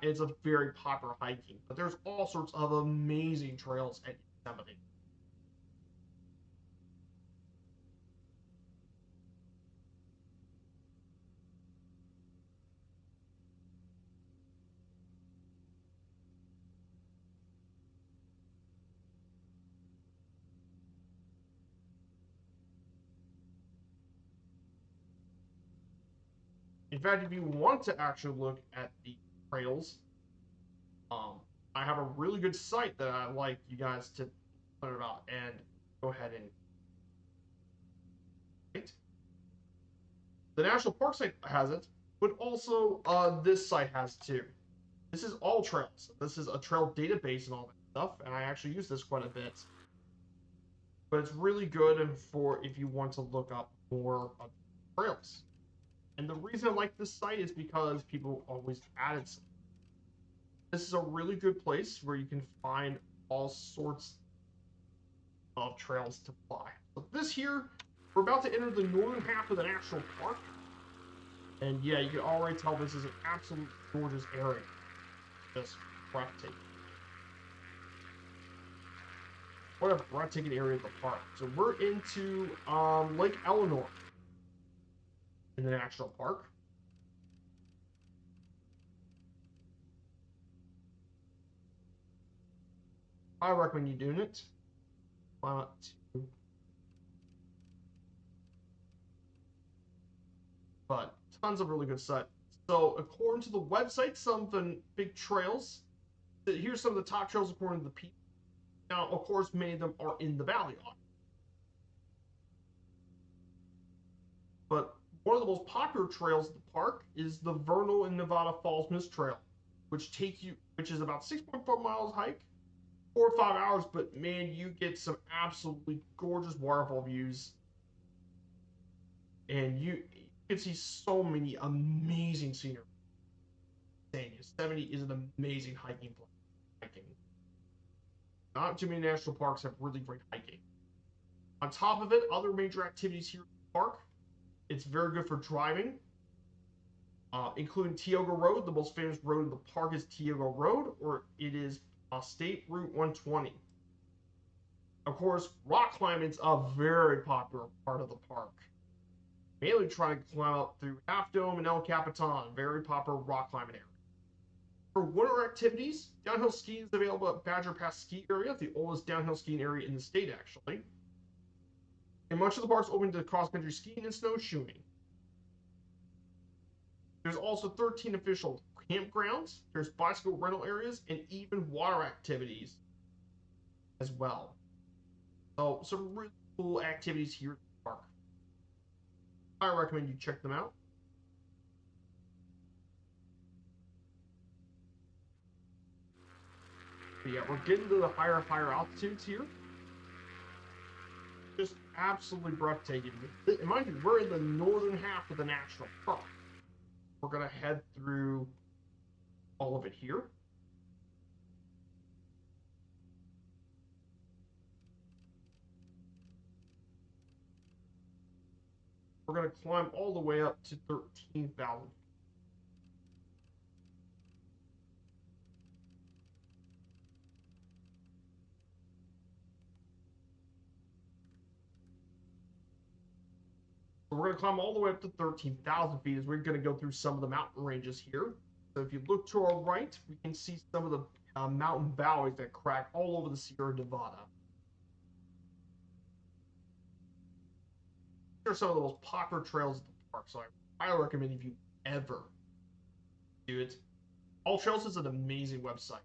It's a very popular hiking, but there's all sorts of amazing trails at Yosemite. In fact, if you want to actually look at the trails, um, I have a really good site that I like you guys to learn about, and go ahead and right? The national park site has it, but also this site has too. This is all trails. This is a trail database and all that stuff, and I actually use this quite a bit. But it's really good for if you want to look up more trails. And the reason I like this site is because people always added some. This is a really good place where you can find all sorts of trails to fly. So this here, we're about to enter the northern half of the national park. And yeah, you can already tell this is an absolute gorgeous area. Just breathtaking. What a breathtaking area of the park. So we're into Lake Eleanor in the national park. I recommend you doing it. But tons of really good stuff. So according to the website, some of the big trails. Here's some of the top trails according to the people. Now, of course, many of them are in the valley. But one of the most popular trails in the park is the Vernal and Nevada Falls Mist Trail, which is about 6.4 miles hike, 4 or 5 hours. But man, you get some absolutely gorgeous waterfall views, and you can see so many amazing scenery. Yosemite is an amazing hiking place. Not too many national parks have really great hiking. On top of it, other major activities here in the park. It's very good for driving, including Tioga Road. The most famous road in the park is Tioga Road, or it is State Route 120. Of course, rock climbing is a very popular part of the park. Mainly trying to climb up through Half Dome and El Capitan, very popular rock climbing area. For winter activities, downhill skiing is available at Badger Pass Ski Area, the oldest downhill skiing area in the state, actually. And much of the park's open to cross-country skiing and snowshoeing. There's also 13 official campgrounds, there's bicycle rental areas, and even water activities as well. So some really cool activities here at the park. I recommend you check them out. But yeah, we're getting to the higher altitudes here. Just absolutely breathtaking. And mind you, we're in the northern half of the national park. We're going to head through all of it here. We're going to climb all the way up to 13,000. So we're going to climb all the way up to 13,000 feet as we're going to go through some of the mountain ranges here. So if you look to our right, we can see some of the mountain valleys that crack all over the Sierra Nevada. These are some of the most popular trails at the park, so I highly recommend if you ever do it. All Trails is an amazing website.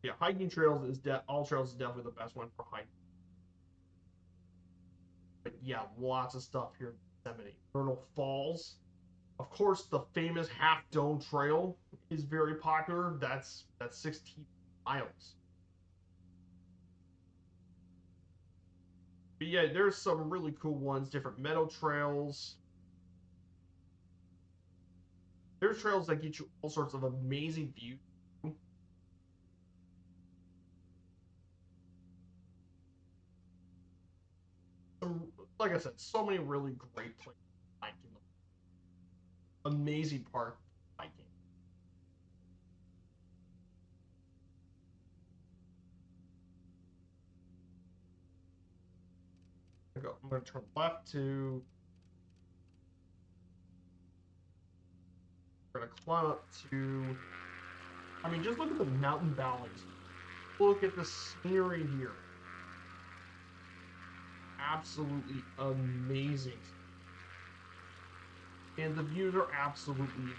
Yeah, hiking trails is All Trails is definitely the best one for hiking. But yeah, lots of stuff here in Yosemite. Vernal Falls. Of course, the famous Half Dome Trail is very popular. That's 16 miles. But yeah, there's some really cool ones, different meadow trails. There's trails that get you all sorts of amazing views. Like I said, so many really great places hiking. Amazing park hiking. I'm going to turn left to. We're going to climb up to. I mean, just look at the mountain valleys. Look at the scenery here. Absolutely amazing. And the views are absolutely.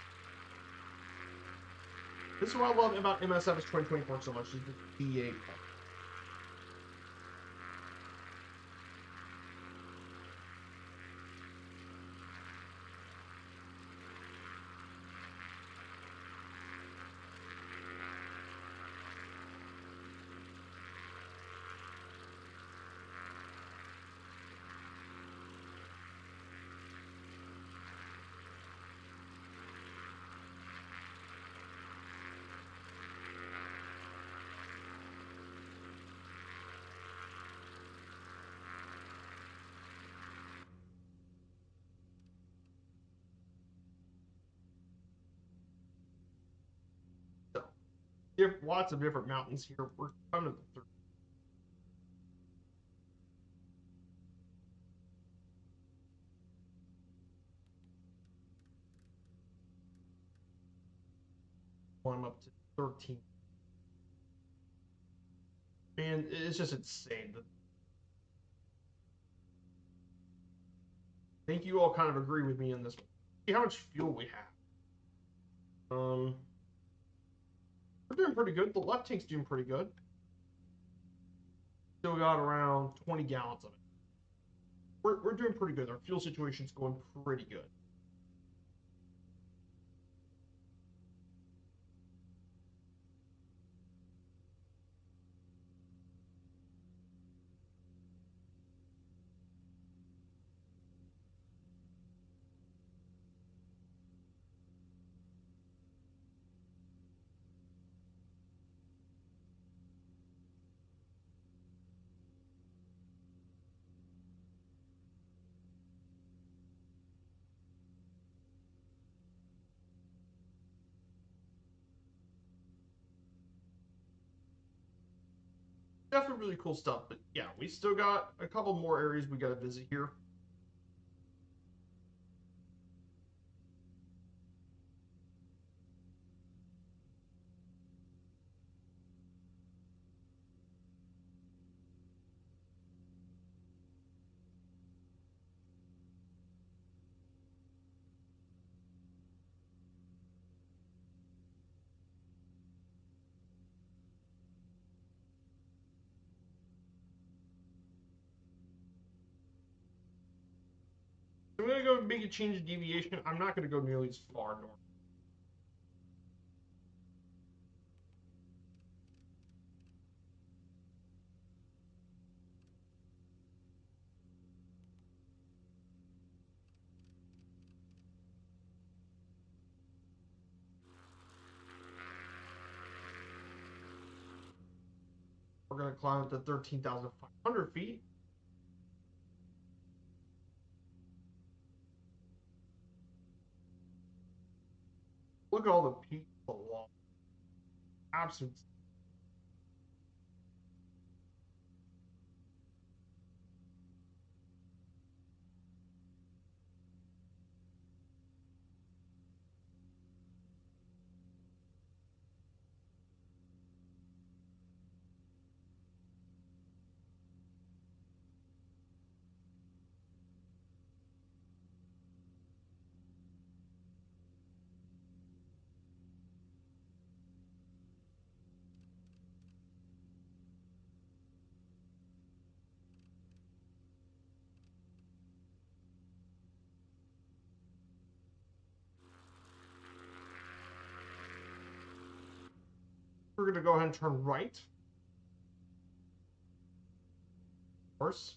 This is what I love about MSF's 2024 so much, is the DA part. So, lots of different mountains here. We're coming to the third. Climb up to 13. Man, it's just insane. I think you all kind of agree with me on this one. See how much fuel we have. We're doing pretty good. The left tank's doing pretty good. Still got around 20 gallons of it. We're doing pretty good. Our fuel situation's going pretty good. definitely really cool stuff. But yeah, we still got a couple more areas we got to visit here. So I'm gonna go make a change of deviation. I'm not gonna go nearly as far north. We're gonna climb up to 13,500 feet. Look at all the peaks along. Absolute. We're gonna go ahead and turn right. Of course.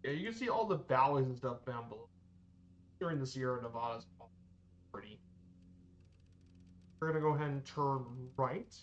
Yeah, you can see all the valleys and stuff down below. During the Sierra Nevadas, pretty. We're gonna go ahead and turn right.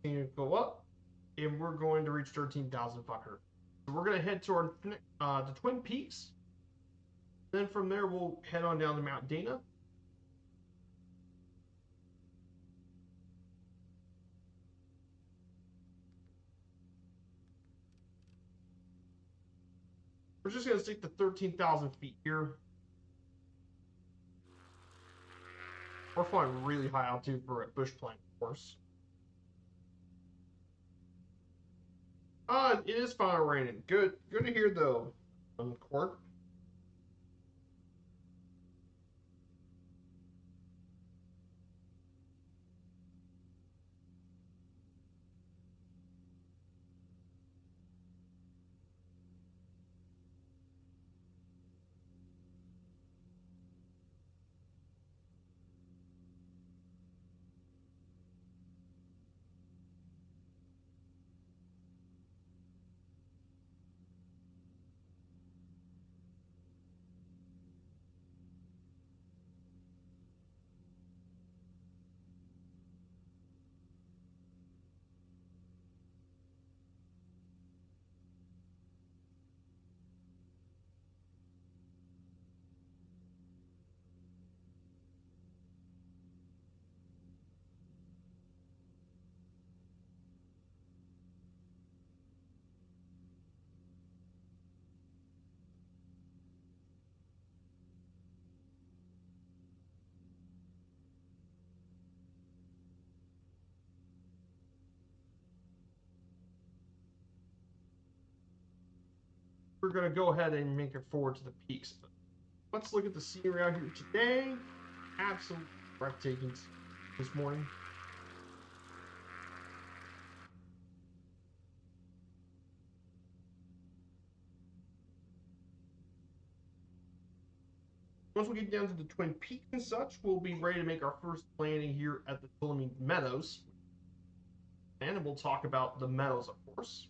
And go up, and we're going to reach 13,500. So we're gonna head toward the Twin Peaks. Then from there, we'll head on down to Mount Dana. We're just gonna stick to 13,000 feet here. We're flying really high altitude for a bush plane, of course. It is finally raining. Good to hear though, Court. we're going to go ahead and make it forward to the peaks. But let's look at the scenery out here today. Absolutely breathtaking this morning. Once we get down to the Twin Peaks and such, we'll be ready to make our first landing here at the Yosemite Meadows. And we'll talk about the meadows, of course.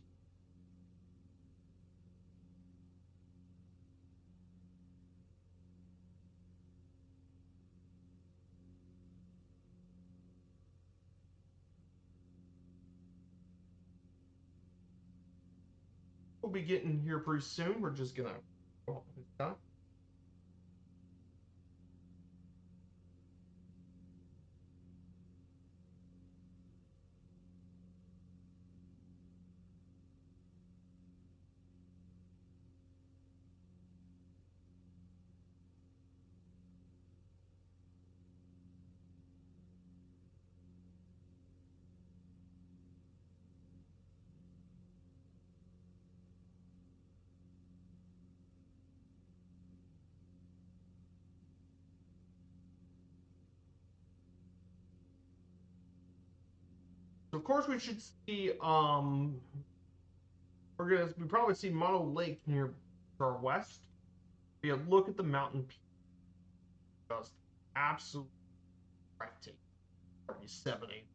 We'll be getting here pretty soon. We're just going to go up this time. So of course we should see we probably see Mono Lake near to our west. Be a look at the mountain peak. Just absolutely breathtaking. 70.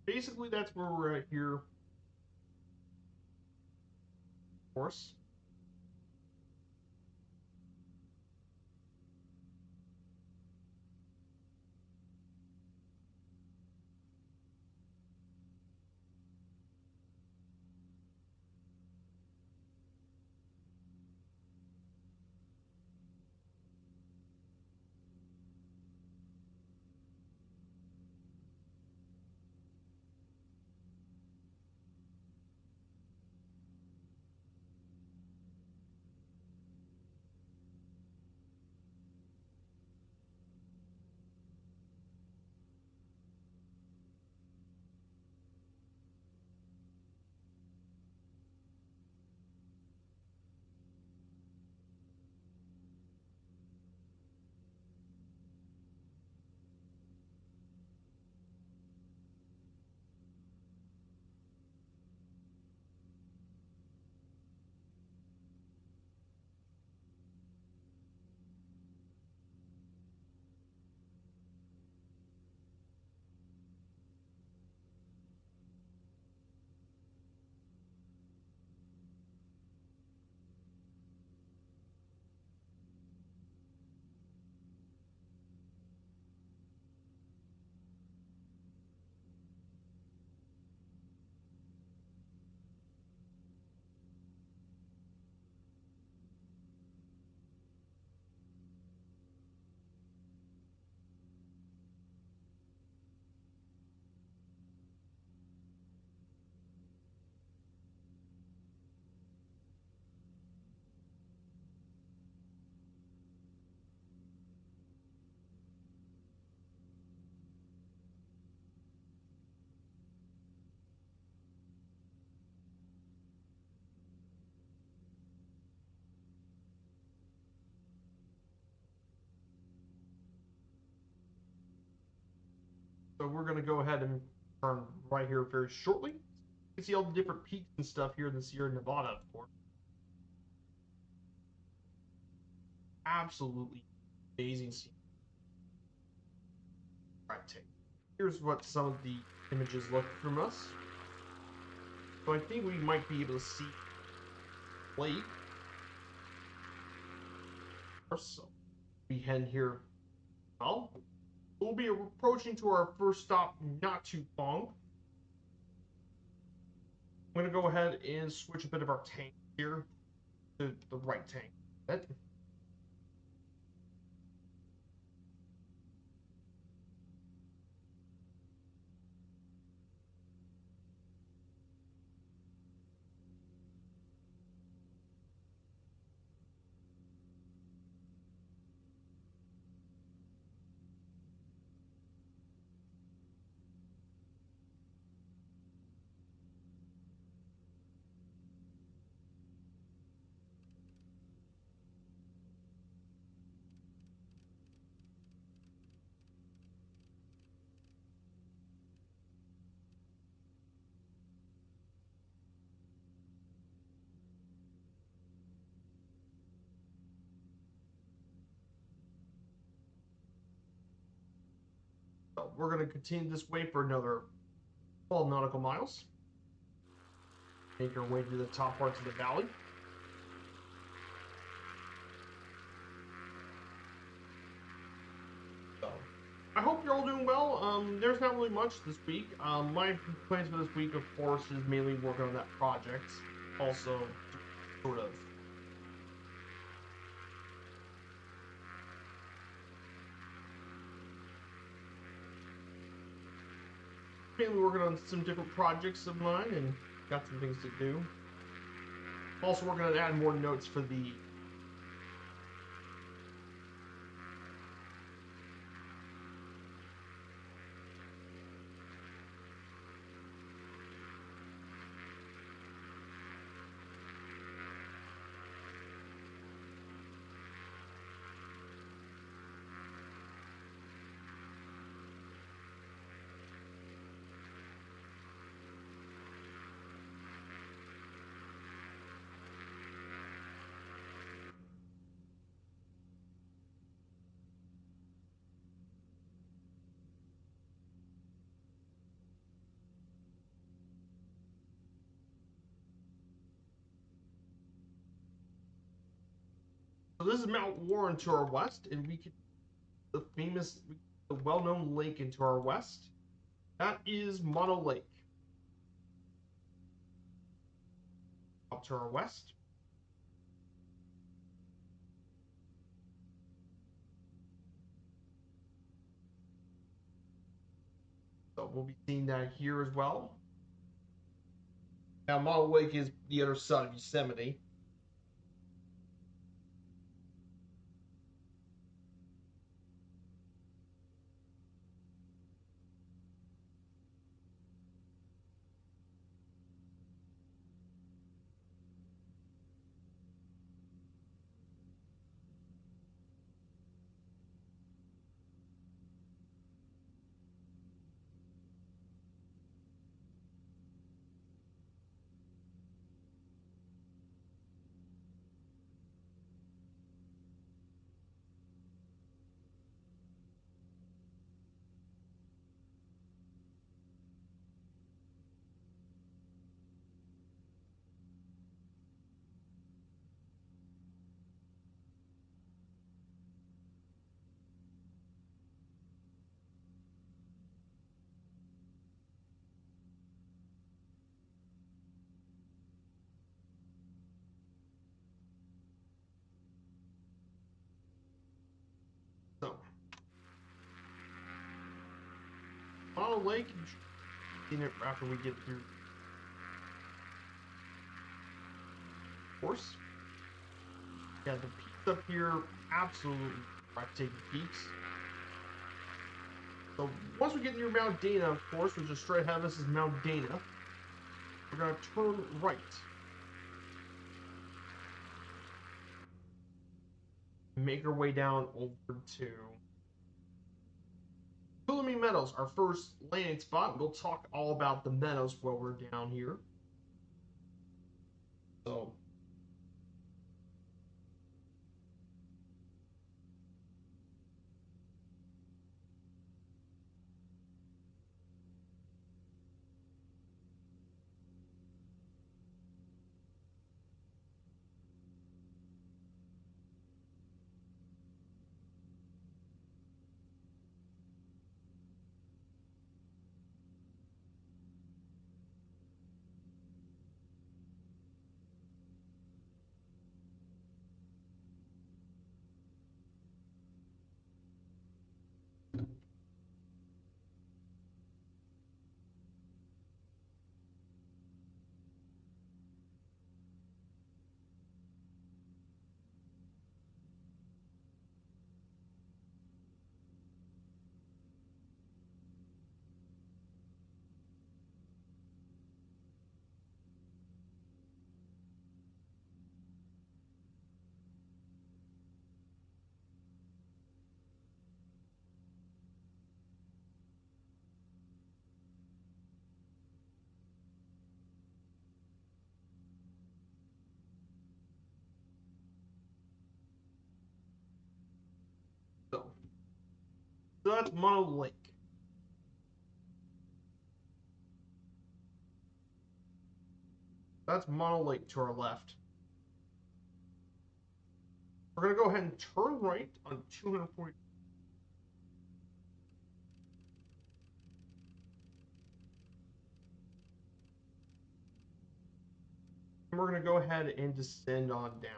Basically, that's where we're at here. Of course. So we're going to go ahead and turn right here very shortly. You can see all the different peaks and stuff here in the Sierra Nevada, of course. Absolutely amazing scene. breathtaking. Here's what some of the images look from us. So I think we might be able to see lake. So we head here. Well, we'll be approaching to our first stop not too long. I'm going to go ahead and switch a bit of our tank here to the right tank. So we're going to continue this way for another 12 nautical miles. Make our way to the top parts of the valley. So, I hope you're all doing well. There's not really much this week. My plans for this week, of course, is mainly working on that project. Also, sort of mainly working on some different projects of mine and got some things to do. Also working on adding more notes for the So this is Mount Warren to our west, and we can the famous, the well-known lake into our west. That is Mono Lake. Up to our west. So we'll be seeing that here as well. Now Mono Lake is the other side of Yosemite. So Mono Lake, you should see it after we get through. Of course. Yeah, the peaks up here, absolutely breathtaking peaks. So once we get near Mount Dana, of course, which is straight ahead of us is Mount Dana, we're going to turn right. Make our way down over to Tuolumne Meadows, our first landing spot. We'll talk all about the meadows while we're down here. So So that's Mono Lake. That's Mono Lake to our left. We're going to go ahead and turn right on 240. And we're going to go ahead and descend on down.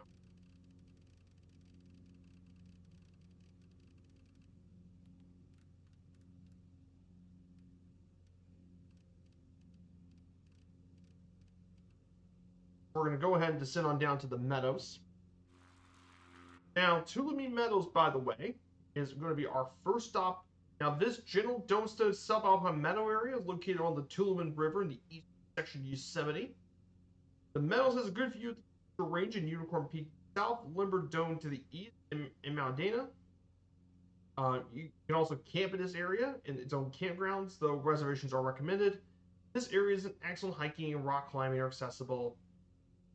We're going to go ahead and descend on down to the meadows. Now, Tuolumne Meadows, by the way, is going to be our first stop. Now, this general Domestone subalpine meadow area is located on the Tuolumne River in the east section of Yosemite. The meadows has a good view of the range in Unicorn Peak south, Limber Dome to the east, in Mount Dana. You can also camp in this area in its own campgrounds, though reservations are recommended. This area is an excellent hiking and rock climbing are accessible,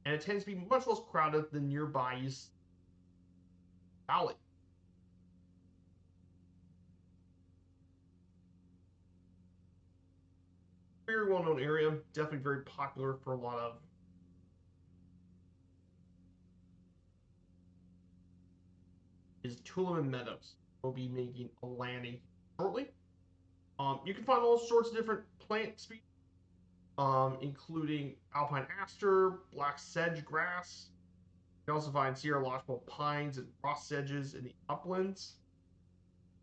and it tends to be much less crowded than nearby Valley. Very well-known area, definitely very popular for a lot of is Tuolumne Meadows. We'll be making a landing shortly. You can find all sorts of different plant species, including alpine aster, black sedge grass. You can also find Sierra lodgepole pines and frost sedges in the uplands.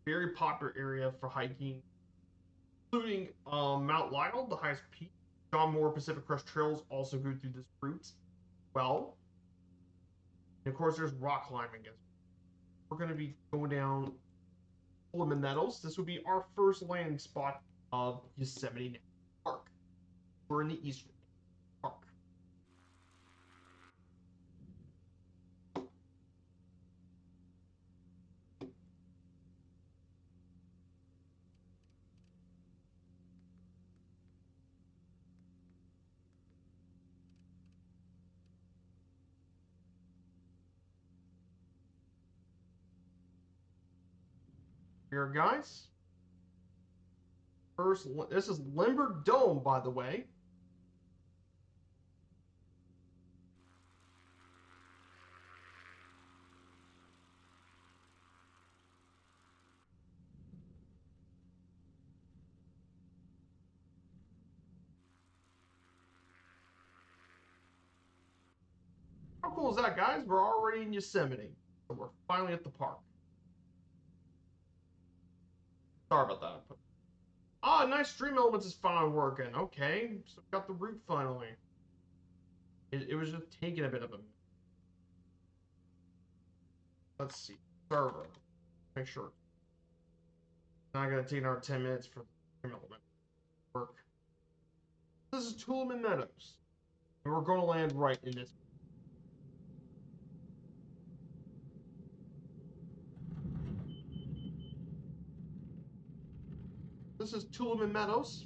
Very popular area for hiking, including Mount Lyell, the highest peak. John Moore Pacific Crest Trails also go through this route. Well, and of course, there's rock climbing. We're going to be going down Tuolumne Meadows. This would be our first landing spot of Yosemite National Park. We're in the eastern park. Here, guys. First, this is Limber Dome, by the way. How cool is that, guys? We're already in Yosemite. So we're finally at the park. Sorry about that. Ah, nice stream elements is finally working. Okay, so we got the route finally. It was just taking a bit of a... Let's see. Server. Make sure. Now I gotta take another 10 minutes for the stream element to work. This is Tuolumne Meadows. And we're going to land right in this. This is Tuolumne Meadows.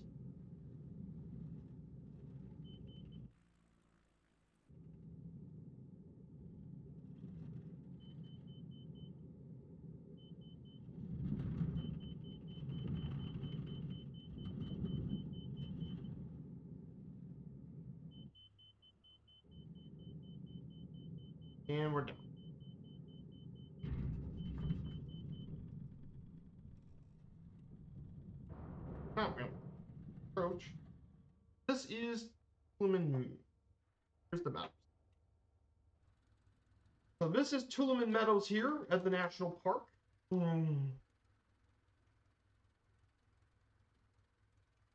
And we're done. Not really. Approach. This is Tuolumne. Here's the map. So this is Tuolumne Meadows here at the national park.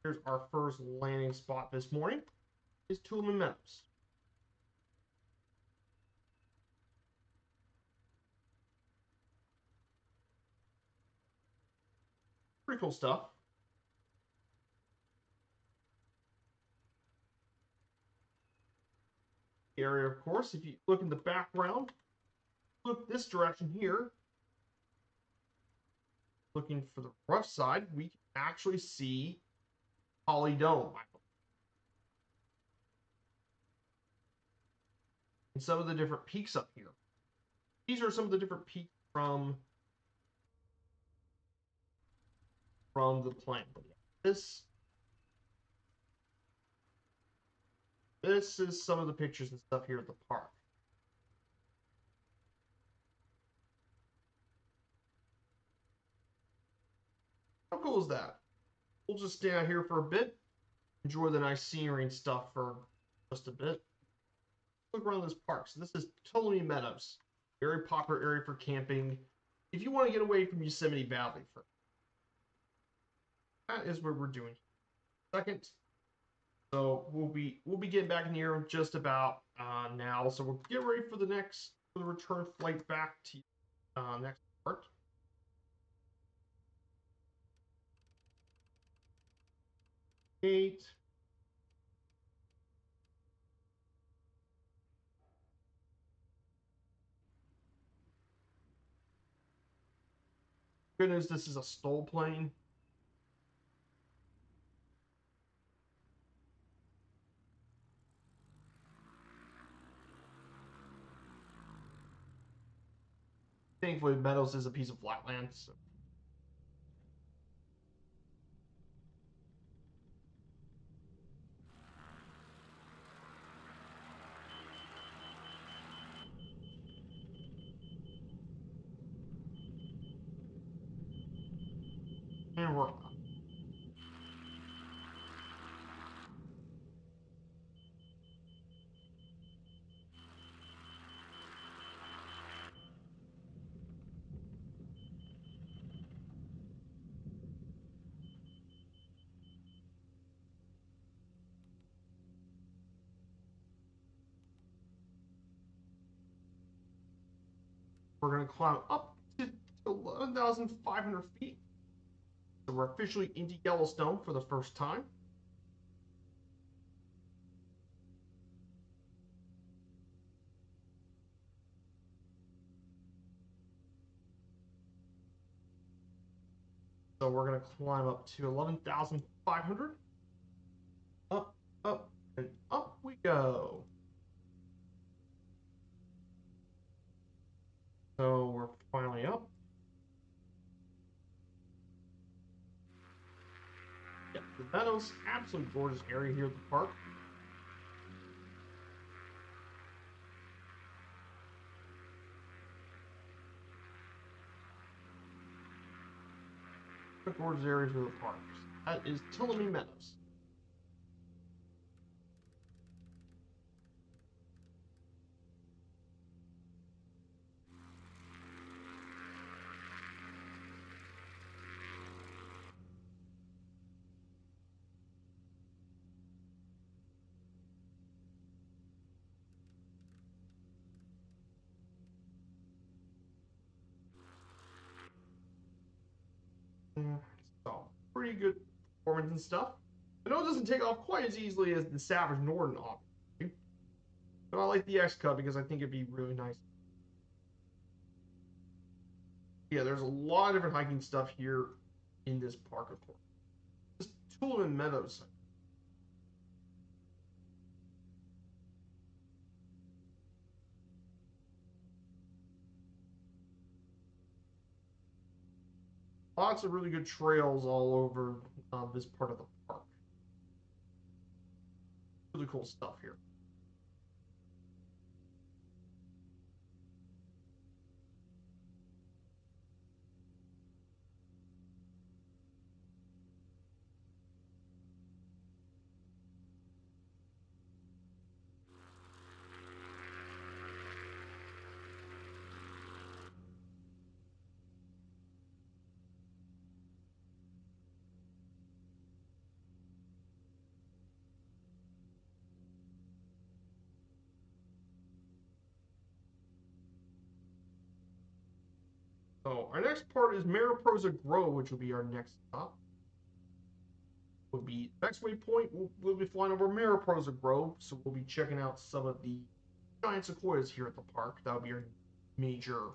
Here's our first landing spot this morning. Is Tuolumne Meadows. Pretty cool stuff. The area, of course, if you look in the background, look this direction here. Looking for the rough side, we can actually see Holly Dome. And some of the different peaks up here. These are some of the different peaks from from the plane. This is some of the pictures and stuff here at the park. How cool is that? We'll just stay out here for a bit, enjoy the nice scenery and stuff for just a bit. Look around this park. So this is Ptolemy Meadows, very popular area for camping. If you want to get away from Yosemite Valley, that is what we're doing. Second, so we'll be getting back in here in just about now. So we'll get ready for the return flight back to next part. Eight. Good news, this is a STOL plane. Thankfully, Meadows is a piece of flatland. So. And we're up. We're going to climb up to 11,500 feet. So we're officially into Yellowstone for the first time. So we're going to climb up to 11,500. Up, up, and up we go. So we're finally up. Yeah, the Meadows, absolutely gorgeous area here at the park. The gorgeous areas of the park. That is Ptolemy Meadows. So, pretty good performance and stuff. I know it doesn't take off quite as easily as the Savage Norden, obviously. But I like the X-Cub because I think it'd be really nice. Yeah, there's a lot of different hiking stuff here in this park, of course. This Ptolemy Meadows. Lots of really good trails all over this part of the park. Really cool stuff here. So our next part is Mariposa Grove, which will be our next stop. Will be next waypoint. We'll be flying over Mariposa Grove, so we'll be checking out some of the giant sequoias here at the park. That'll be our major.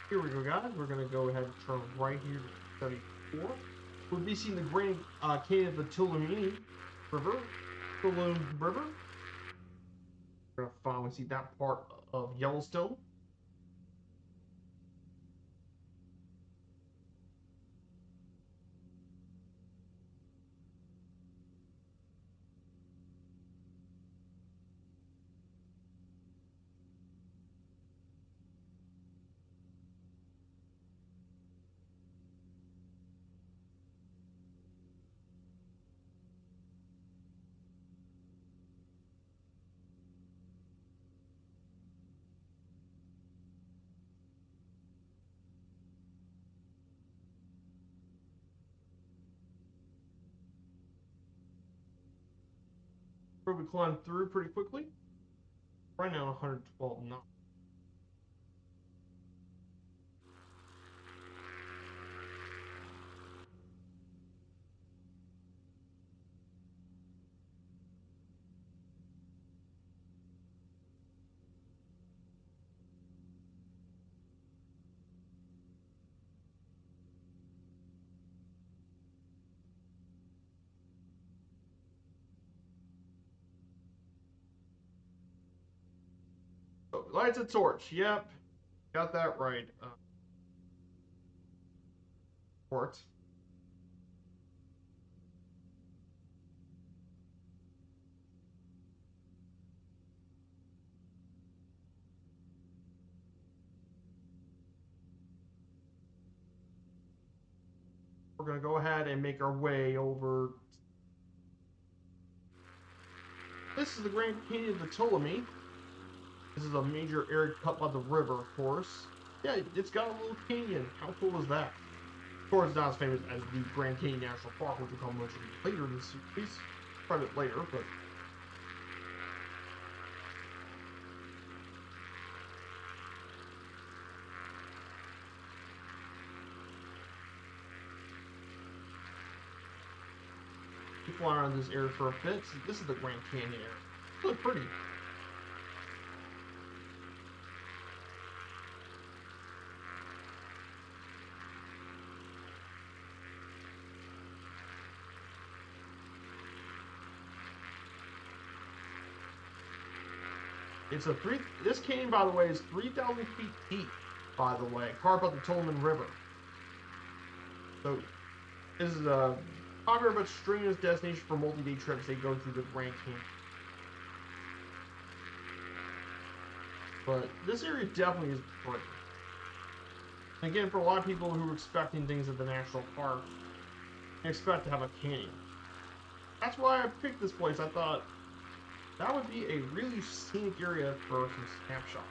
Here we go, guys. We're going to go ahead and turn right here to 74. We'll be seeing the Grand Canyon of the Tuolumne River. We're going to finally see that part of Yellowstone. We climbed through pretty quickly. Right now, 112 knots. So, lights a torch. Yep, got that right. Port. We're going to go ahead and make our way over. This is the Grand Canyon of the Tuolumne. This is a major area cut by the river, of course. Yeah, it's got a little canyon. How cool is that? Of course, it's not as famous as the Grand Canyon National Park, which will come much later in the series. Quite a bit later, but. You fly around this area for a bit. So this is the Grand Canyon area. It's really pretty. This canyon, by the way, is 3,000 feet deep, by the way, carved up the Tuolumne River. So, this is a popular but strenuous destination for multi-day trips. They go through the Grand Canyon. But this area definitely is pretty. And again, for a lot of people who are expecting things at the national park, they expect to have a canyon. That's why I picked this place. I thought that would be a really scenic area for some snapshots.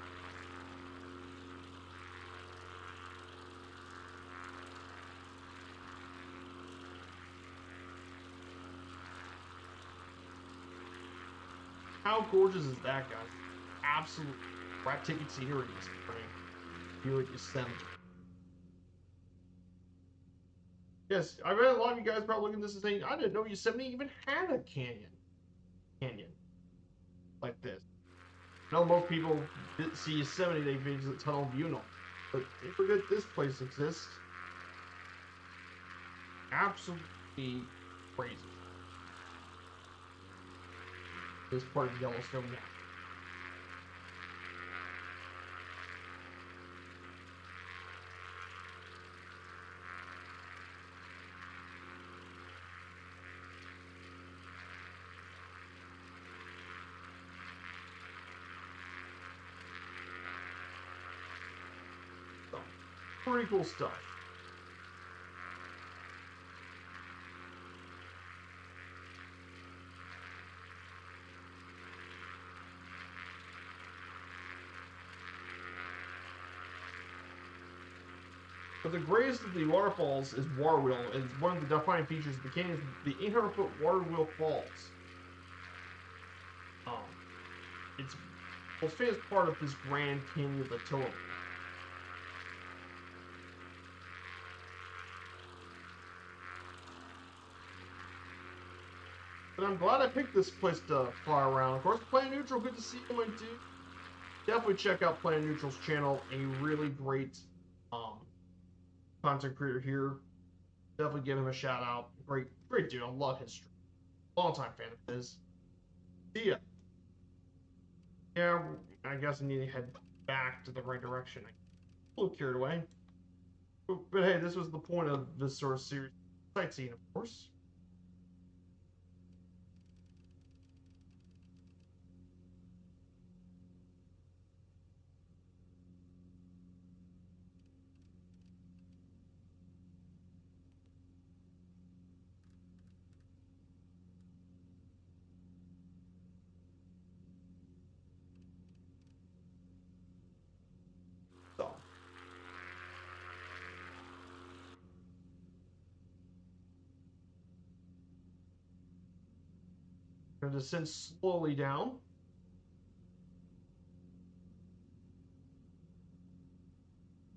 How gorgeous is that, guys? Absolute breathtaking scenery in this spring. Feel like Yosemite. Yes, I bet a lot of you guys probably looking at this and saying, I didn't know Yosemite even had a canyon like this. I know most people see Yosemite, they visit Tunnel View, but they forget this place exists. Absolutely crazy. This part of Yellowstone now. So, pretty cool stuff. But the greatest of the waterfalls is Water Wheel. It's one of the defining features of the canyon is the 800-foot Water Wheel Falls. It's the most famous part of this Grand Canyon of the Tuolumne. I'm glad I picked this place to fly around. Of course, Planet Neutral, good to see you, my dude. Definitely check out Planet Neutral's channel. A really great content creator here. Definitely give him a shout out. Great dude. I love his stream. Longtime fan of his. See ya. Yeah, I guess I need to head back to the right direction. I'm a little carried away. But hey, this was the point of this sort of series. Sightseeing, of course. So, I'm going to descend slowly down.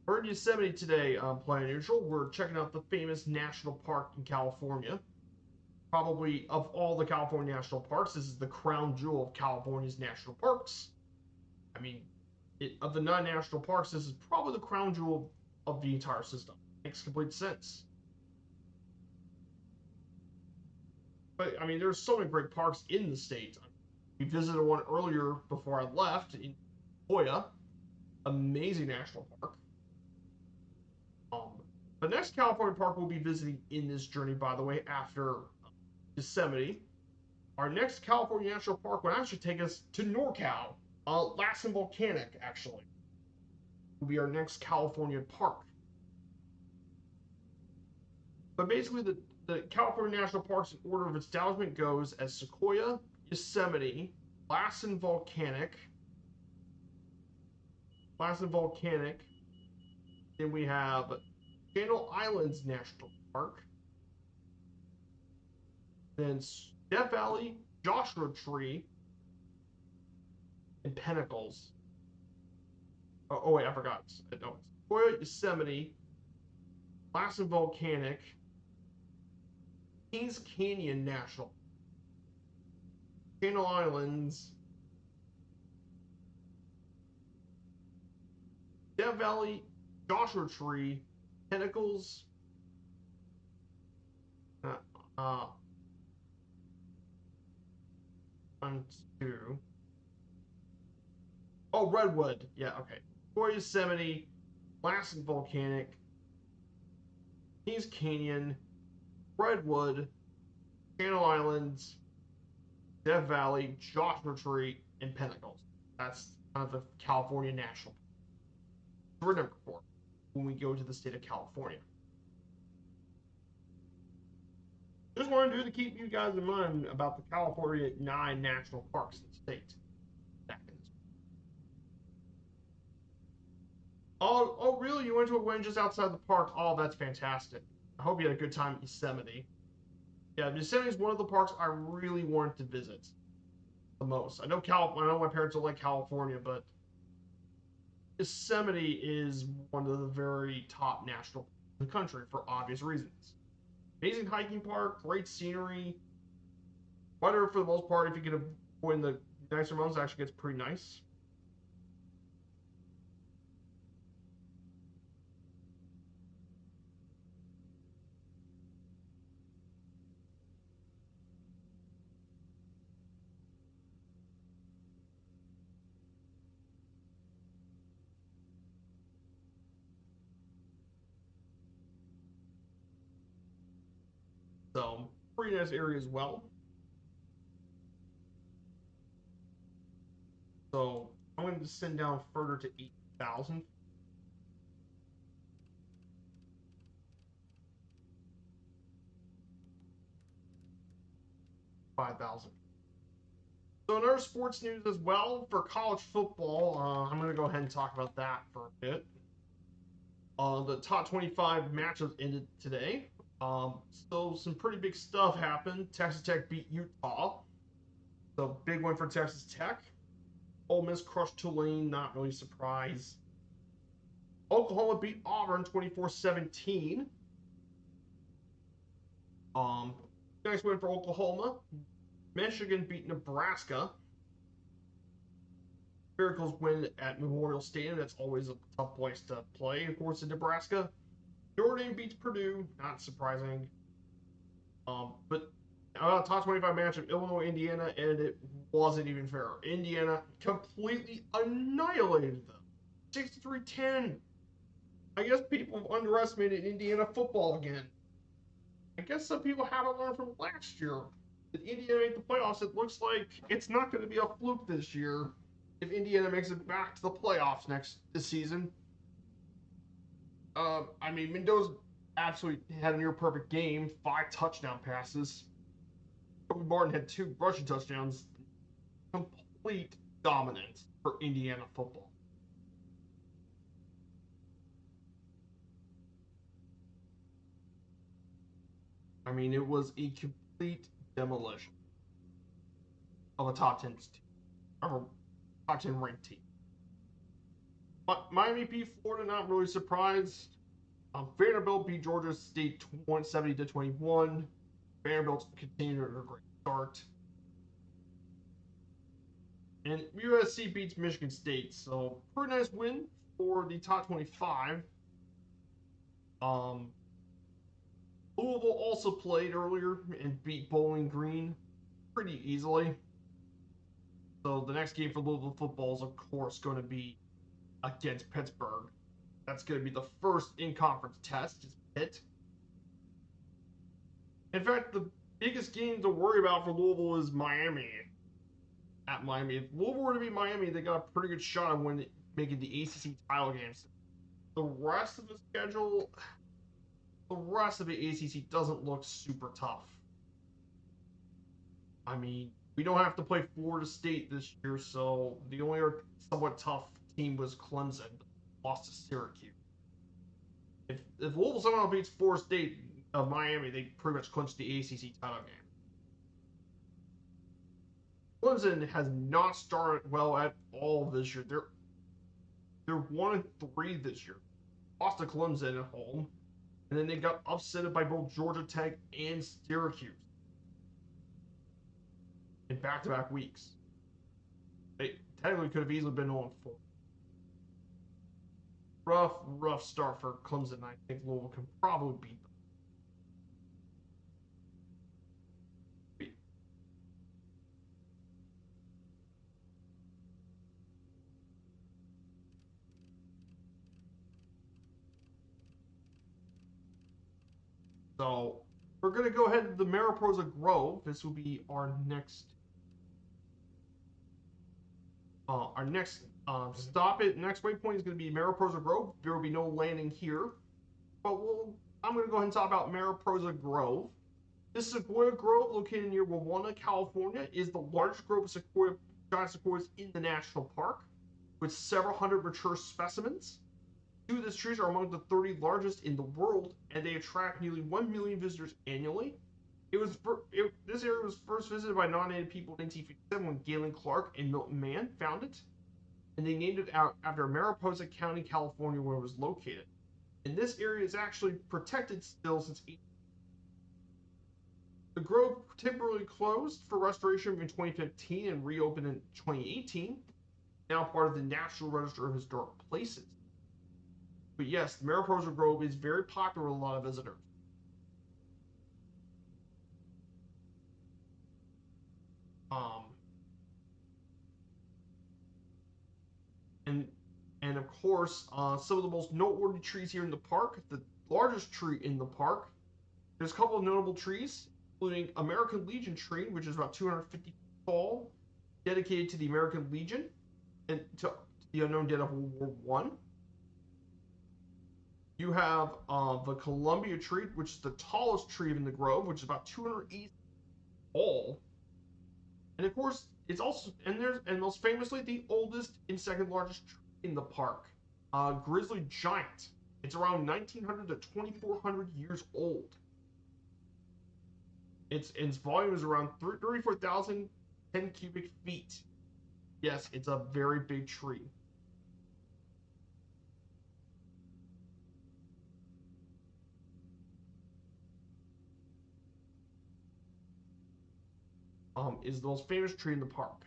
We're in Yosemite today on Planet Neutral. We're checking out the famous national park in California. Probably of all the California national parks, this is the crown jewel of California's national parks. I mean, of the 9 national parks, this is probably the crown jewel of the entire system. Makes complete sense. But I mean, there's so many great parks in the state. We visited one earlier before I left in Hoya, amazing national park. The next California park we'll be visiting in this journey, by the way, after Yosemite. Our next California national park will actually take us to NorCal, Lassen Volcanic, actually. Will be our next California park. But basically, the California national parks in order of establishment goes as Sequoia, Yosemite, Lassen Volcanic. Then we have Channel Islands National Park. Then Death Valley, Joshua Tree, and Pinnacles. Oh wait, I forgot. No, it's Sequoia, Yosemite, Lassen Volcanic, Kings Canyon National, Channel Islands, Death Valley, Joshua Tree, Pinnacles, one, two. Oh, Redwood. Yeah, okay. For Yosemite, Lassen Volcanic, Kings Canyon, Redwood, Channel Islands, Death Valley, Joshua Tree, and Pinnacles. That's kind of the California National Park. We're number 4 when we go to the state of California. Just wanted to keep you guys in mind about the California 9 national parks in the state. Oh, really? You went to a wedding just outside the park? Oh, that's fantastic. I hope you had a good time at Yosemite. Yeah, Yosemite is one of the parks I really wanted to visit the most. I know my parents don't like California, but Yosemite is one of the very top national parks in the country for obvious reasons. Amazing hiking park, great scenery. Weather for the most part, if you can avoid the nicer months, actually gets pretty nice. So, pretty nice area as well. So, I'm going to descend down further to 8,000. $5,000. So in other sports news as well, for college football, I'm going to go ahead and talk about that for a bit. The top 25 matchups ended today. So some pretty big stuff happened. Texas Tech beat Utah. So big win for Texas Tech. Ole Miss crushed Tulane, not really a surprise. Oklahoma beat Auburn 24-17. Nice win for Oklahoma. Michigan beat Nebraska. Miracles win at Memorial Stadium. That's always a tough place to play, of course, in Nebraska. Notre Dame beats Purdue. Not surprising. But top 25 matchup, Illinois, Indiana, and it wasn't even fair. Indiana completely annihilated them. 63-10. I guess people have underestimated Indiana football again. I guess some people haven't learned from last year. If Indiana make the playoffs, it looks like it's not going to be a fluke this year if Indiana makes it back to the playoffs this season. I mean, Mendoza absolutely had a near perfect game, 5 touchdown passes. Kobe Martin had 2 rushing touchdowns. Complete dominance for Indiana football. I mean, it was a complete demolition of a top 10 team, of a top 10 ranked team. But Miami beat Florida, not really surprised. Vanderbilt beat Georgia State 70-21. Vanderbilt continued a great start. And USC beats Michigan State, so pretty nice win for the top 25. Louisville also played earlier and beat Bowling Green pretty easily. So the next game for Louisville football is, of course, going to be against Pittsburgh. That's going to be the first in-conference test. Is Pitt. In fact, the biggest game to worry about for Louisville is Miami. At Miami, if Louisville were to beat Miami, they got a pretty good shot of making the ACC title games. The rest of the schedule, the rest of the ACC doesn't look super tough. I mean, we don't have to play Florida State this year, so the only somewhat tough team was Clemson, lost to Syracuse. If Louisville somehow beats Florida State of Miami, they pretty much clinched the ACC title game. Clemson has not started well at all this year. They're 1-3 this year. Lost to Clemson at home, and then they got upset by both Georgia Tech and Syracuse in back-to-back weeks. They technically could have easily been 0-4. Rough start for Clemson. I think Louisville can probably beat them. So we're going to go ahead to the Mariposa Grove. This will be our next stop. Next waypoint is going to be Mariposa Grove. There will be no landing here, but I'm going to go ahead and talk about Mariposa Grove. This Sequoia Grove, located near Wawona, California, is the largest grove of giant sequoias in the national park, with several hundred mature specimens. 2 of these trees are among the 30 largest in the world, and they attract nearly 1 million visitors annually. This area was first visited by non-native people in 1957 when Galen Clark and Milton Mann found it, and they named it after Mariposa County, California, where it was located. And this area is actually protected still since 18. The grove temporarily closed for restoration in 2015 and reopened in 2018, now part of the National Register of Historic Places. But yes, the Mariposa Grove is very popular with a lot of visitors. And of course, some of the most noteworthy trees here in the park, the largest tree in the park, there's a couple of notable trees, including American Legion tree, which is about 250 feet tall, dedicated to the American Legion and to the unknown dead of World War I. You have the Columbia tree, which is the tallest tree in the grove, which is about 280 feet tall. And of course, it's also and most famously the oldest and second largest tree in the park, Grizzly Giant. It's around 1900 to 2400 years old. Its volume is around 34,010 cubic feet. Yes, it's a very big tree. is the most famous tree in the park.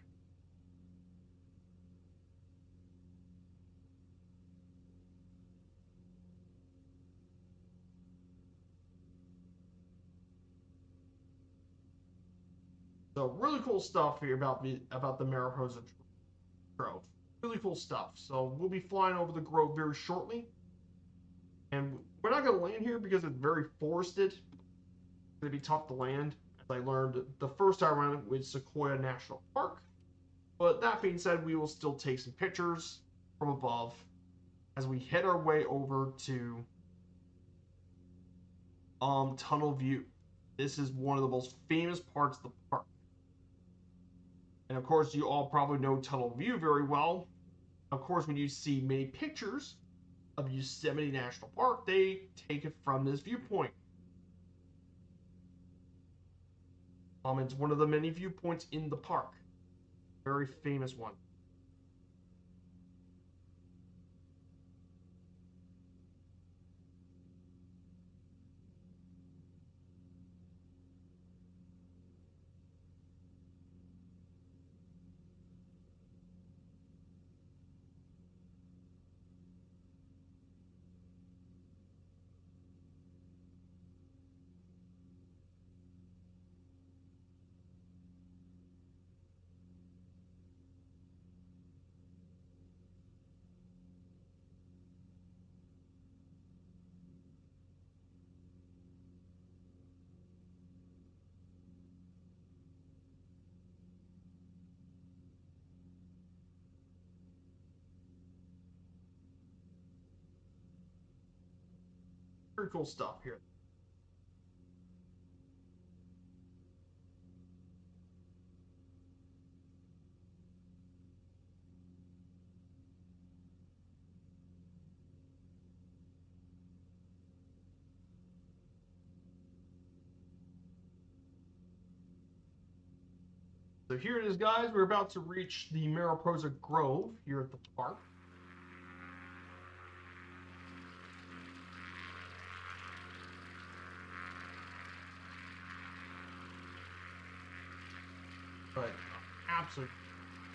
So really cool stuff here about the Mariposa Grove. Really cool stuff. So we'll be flying over the grove very shortly. And we're not going to land here because it's very forested. It's going to be tough to land, as I learned the first time around with Sequoia National Park. But that being said, we will still take some pictures from above as we head our way over to Tunnel View. This is one of the most famous parts of the park. And of course, you all probably know Tunnel View very well. Of course, when you see many pictures of Yosemite National Park, they take it from this viewpoint. It's one of the many viewpoints in the park. Very famous one. Very cool stuff here. So here it is, guys. We're about to reach the Mariposa Grove here at the park. But absolutely,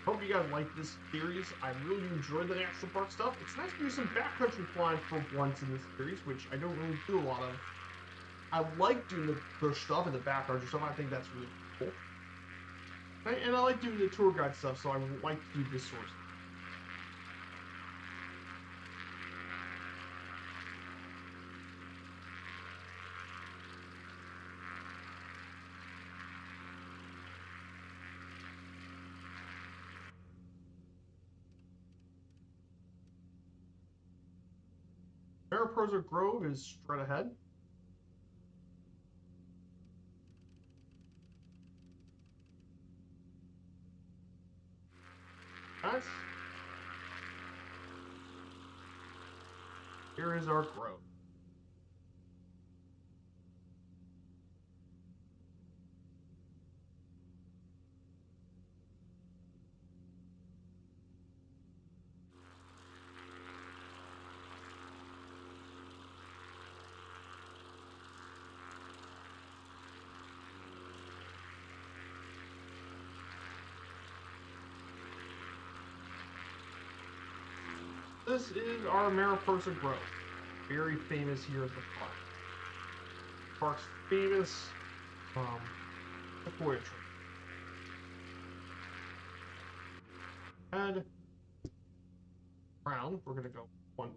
hope you guys like this series. I really enjoyed the national park stuff. It's nice to do some backcountry flying for once in this series, which I don't really do a lot of. I like doing the push stuff and the backcountry stuff. I think that's really cool. And I like doing the tour guide stuff, so I like to do this sort of stuff. Mariposa Grove is straight ahead. Guys, here is our grove. This is our Mariposa Grove. Very famous here at the park. Park's famous sequoia tree. And round, we're gonna go one.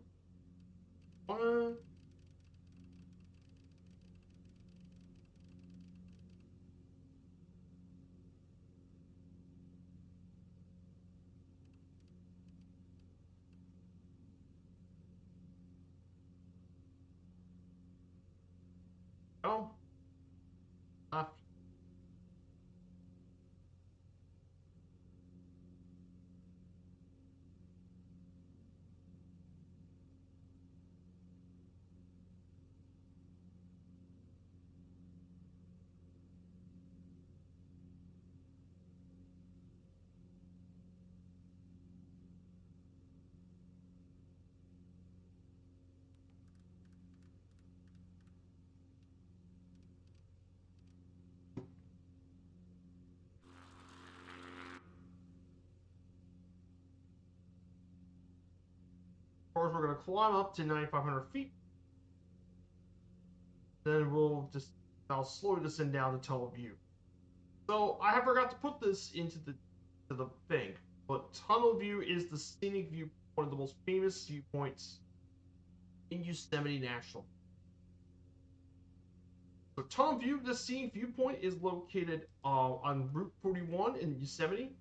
Go. Left. course, we're going to climb up to 9,500 feet. Then I'll slowly descend down to tunnel view. So I have forgot to put this into the thing, but tunnel view is the scenic view, one of the most famous viewpoints in Yosemite National. So tunnel view, the scenic viewpoint, is located on Route 41 in Yosemite,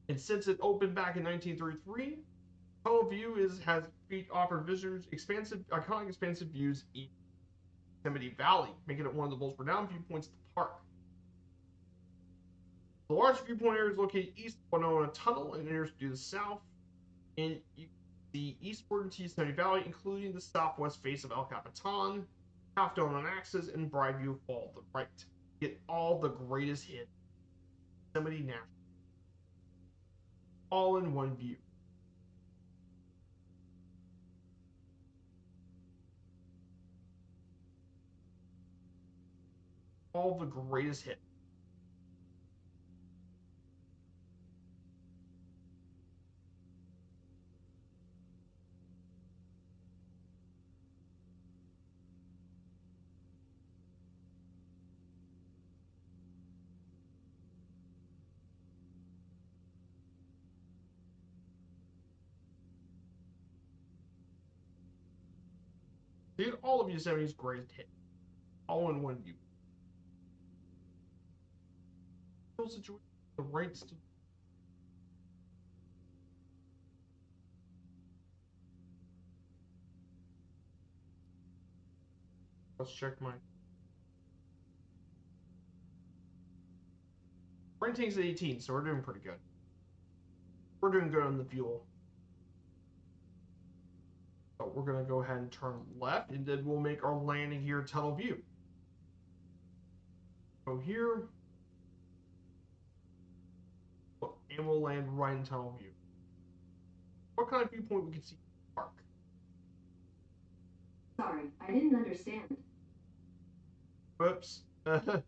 and since it opened back in 1933, tunnel view has offered visitors iconic expansive views in Yosemite Valley, making it one of the most renowned viewpoints of the park. The largest viewpoint area is located east of Winona Tunnel and enters due to the south, and you can see eastward into Yosemite Valley, including the southwest face of El Capitan, Half Dome on Axis, and Bright View Fall to the right. Get all the greatest hits Yosemite National, all in one view. All the greatest hits. Get all of Yosemite's greatest hits, all in one view. Situation, the rights to let's check my brain tank's at 18, so we're doing pretty good. We're doing good on the fuel. So we're gonna go ahead and turn left, and then we'll make our landing here at tunnel view. Go here, and we'll land right in tunnel view. What kind of viewpoint we can see in the park? Sorry, I didn't understand. Whoops. That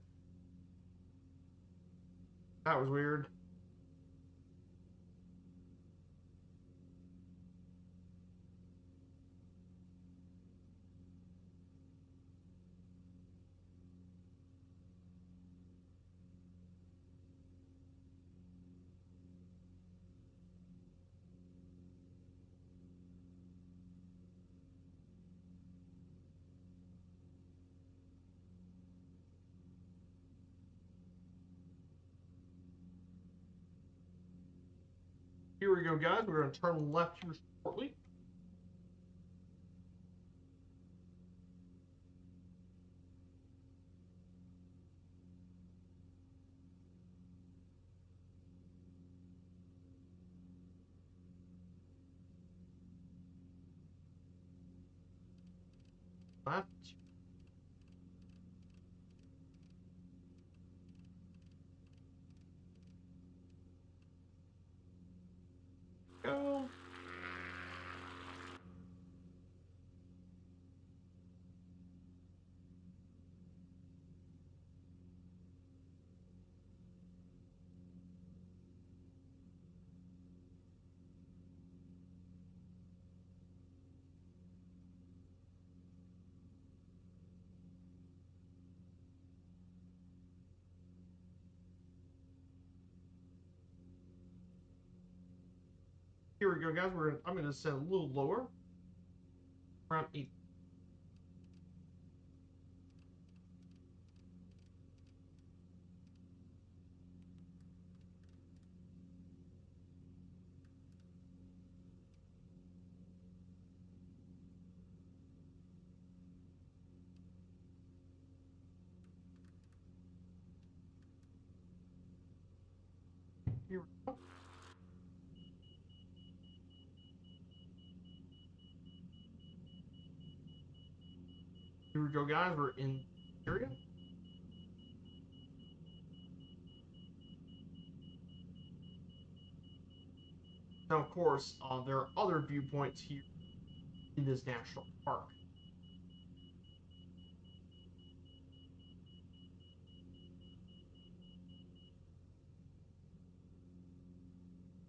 was weird. Here we go, guys. We're going to turn left here shortly. Left. Go. Here we go, guys. I'm going to send a little lower. Around 8. Here we go. Here we go, guys. We're in the area. Now, of course, there are other viewpoints here in this national park.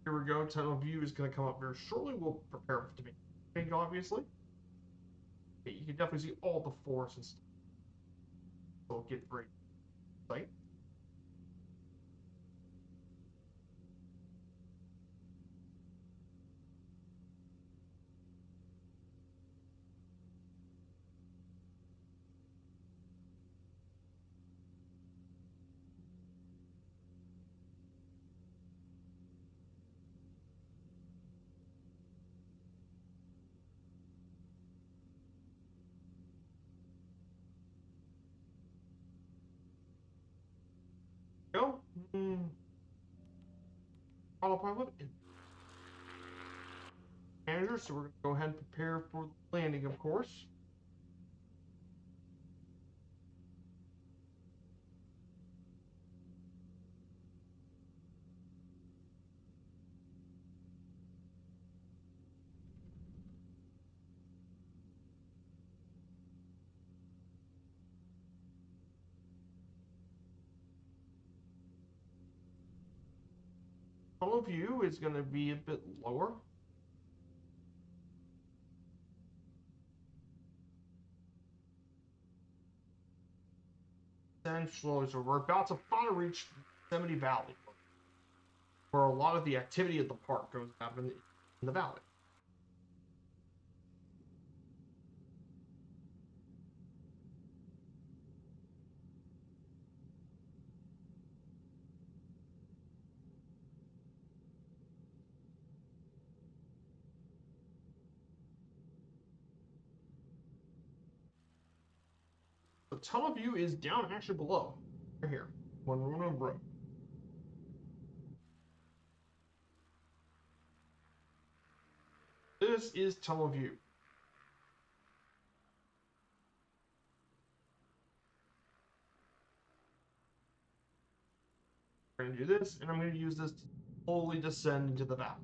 Here we go. Tunnel view is going to come up very shortly. We'll prepare to make Pink, obviously. Okay, you can definitely see all the forests and stuff. So it'll get very sight. Go. Autopilot and manager. So we're going to go ahead and prepare for the landing, of course. Tunnel view is going to be a bit lower. Essentially, so we're about to finally reach Yosemite Valley, where a lot of the activity at the park goes up in the valley. The tunnel view is down actually below, right here, one road. This is tunnel view. We're going to do this, and I'm going to use this to slowly descend into the valley.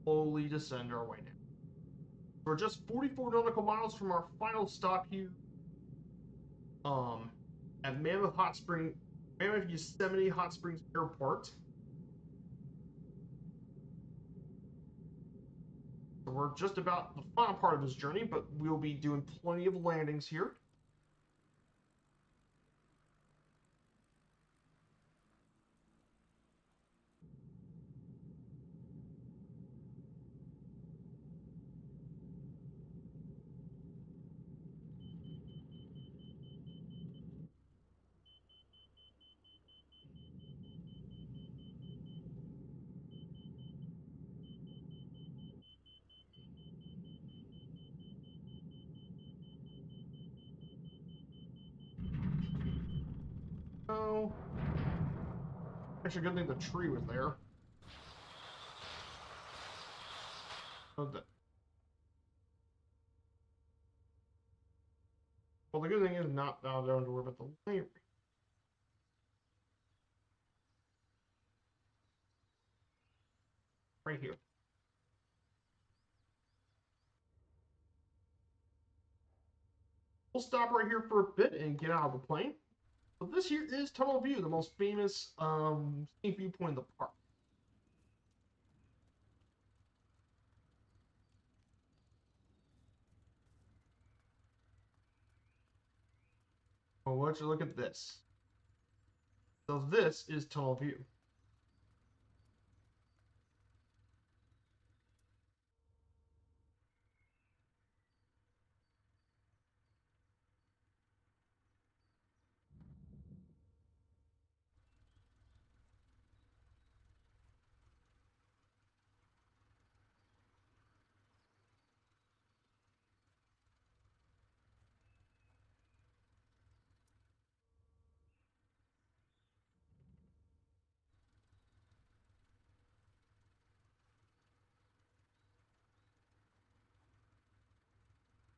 Slowly descend our way down. We're just 44 nautical miles from our final stop here at Mammoth Yosemite Hot Springs Airport. So we're just about the final part of this journey, but we'll be doing plenty of landings here. Oh, actually, good thing the tree was there. Well, the good thing is not now down to worry about the land. Right here. We'll stop right here for a bit and get out of the plane. But this here is Tunnel View, the most famous scenic viewpoint in the park. Well, why don't you look at this? So this is Tunnel View.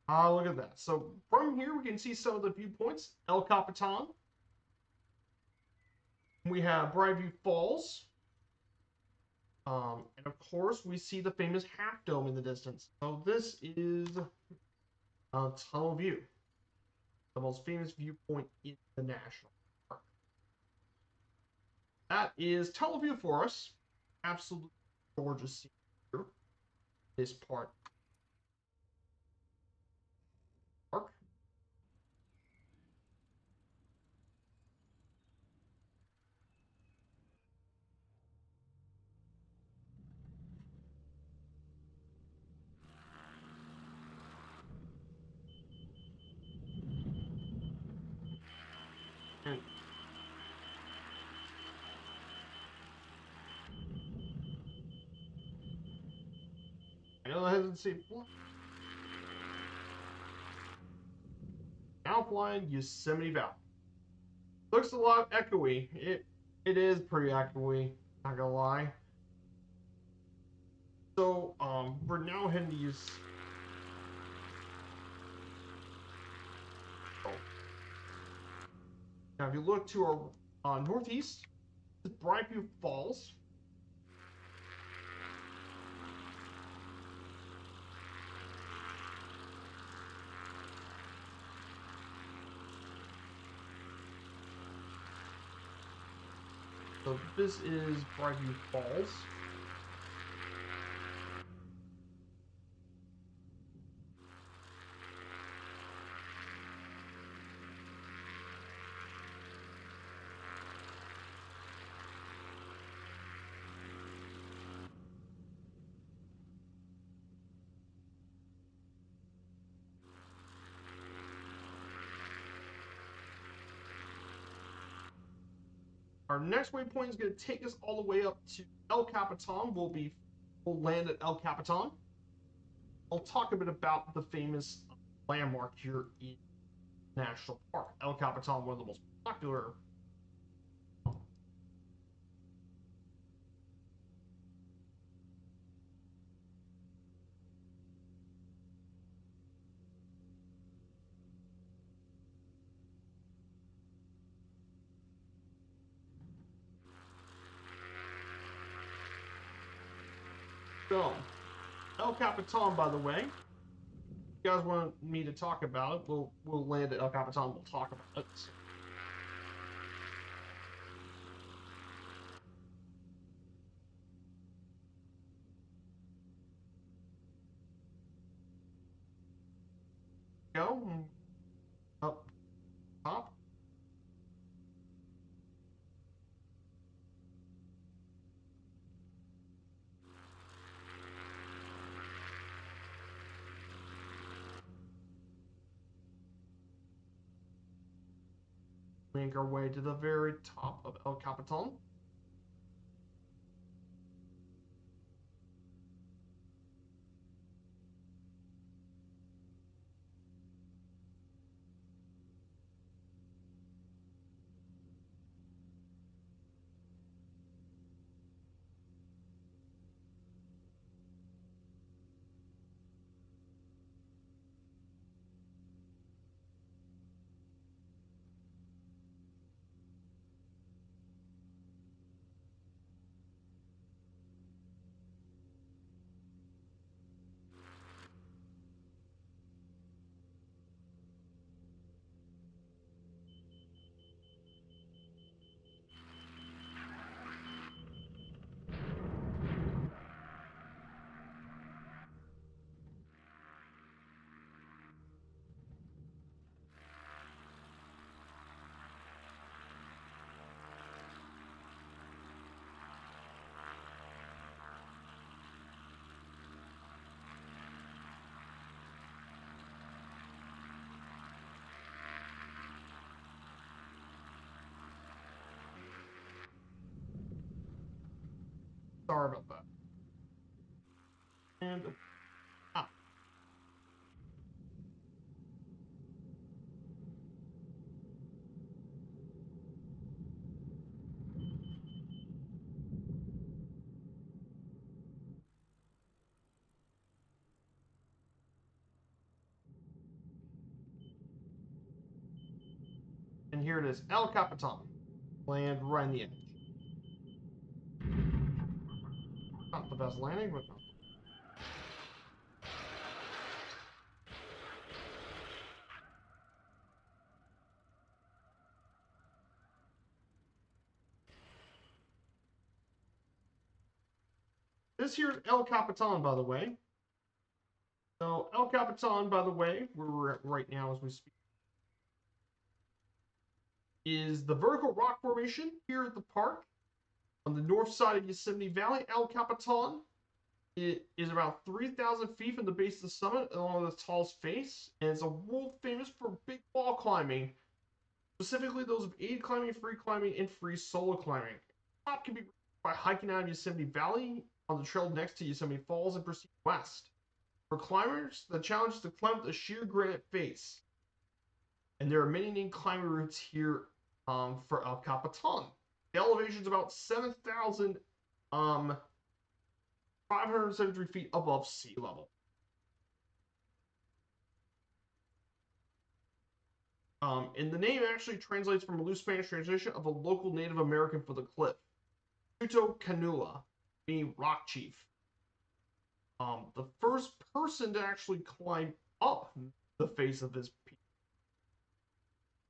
Ah, look at that. So from here, we can see some of the viewpoints. El Capitan. We have Brightview Falls. And of course, we see the famous Half Dome in the distance. So this is Tunnel View. the most famous viewpoint in the national park. That is Teleview Forest. Absolutely gorgeous scene here. This part. Park. And I know the hesitancy. Now flying Yosemite Valley. Looks a lot echoey. It is pretty echoey, not gonna lie. So we're now heading to use. Oh. Now if you look to our northeast, is Brightview Falls. So this is Brightview Falls. Our next waypoint is going to take us all the way up to El Capitan. We'll land at El Capitan. I'll talk a bit about the famous landmark here in National Park. El Capitan, one of the most popular. So, El Capitan, by the way, if you guys want me to talk about it, we'll land at El Capitan. We'll talk about it. Go up top. Make our way to the very top of El Capitan. Sorry about that. And here it is, El Capitan. Land right in the edge. Not the best landing, but no. this here is El Capitan, by the way. So El Capitan, by the way, where we're at right now as we speak, is the vertical rock formation here at the park on the north side of Yosemite Valley. El Capitan, it is about 3,000 feet from the base of the summit along the tallest face, and it's a world famous for big wall climbing, specifically those of aid climbing, and free solo climbing. The top can be reached by hiking out of Yosemite Valley on the trail next to Yosemite Falls and proceed west. For climbers, the challenge is to climb the sheer granite face, and there are many named climbing routes here for El Capitan. The elevation is about 7,573 feet above sea level. And the name actually translates from a loose Spanish translation of a local Native American for the cliff, Tuto Canula, meaning rock chief. The first person to actually climb up the face of this peak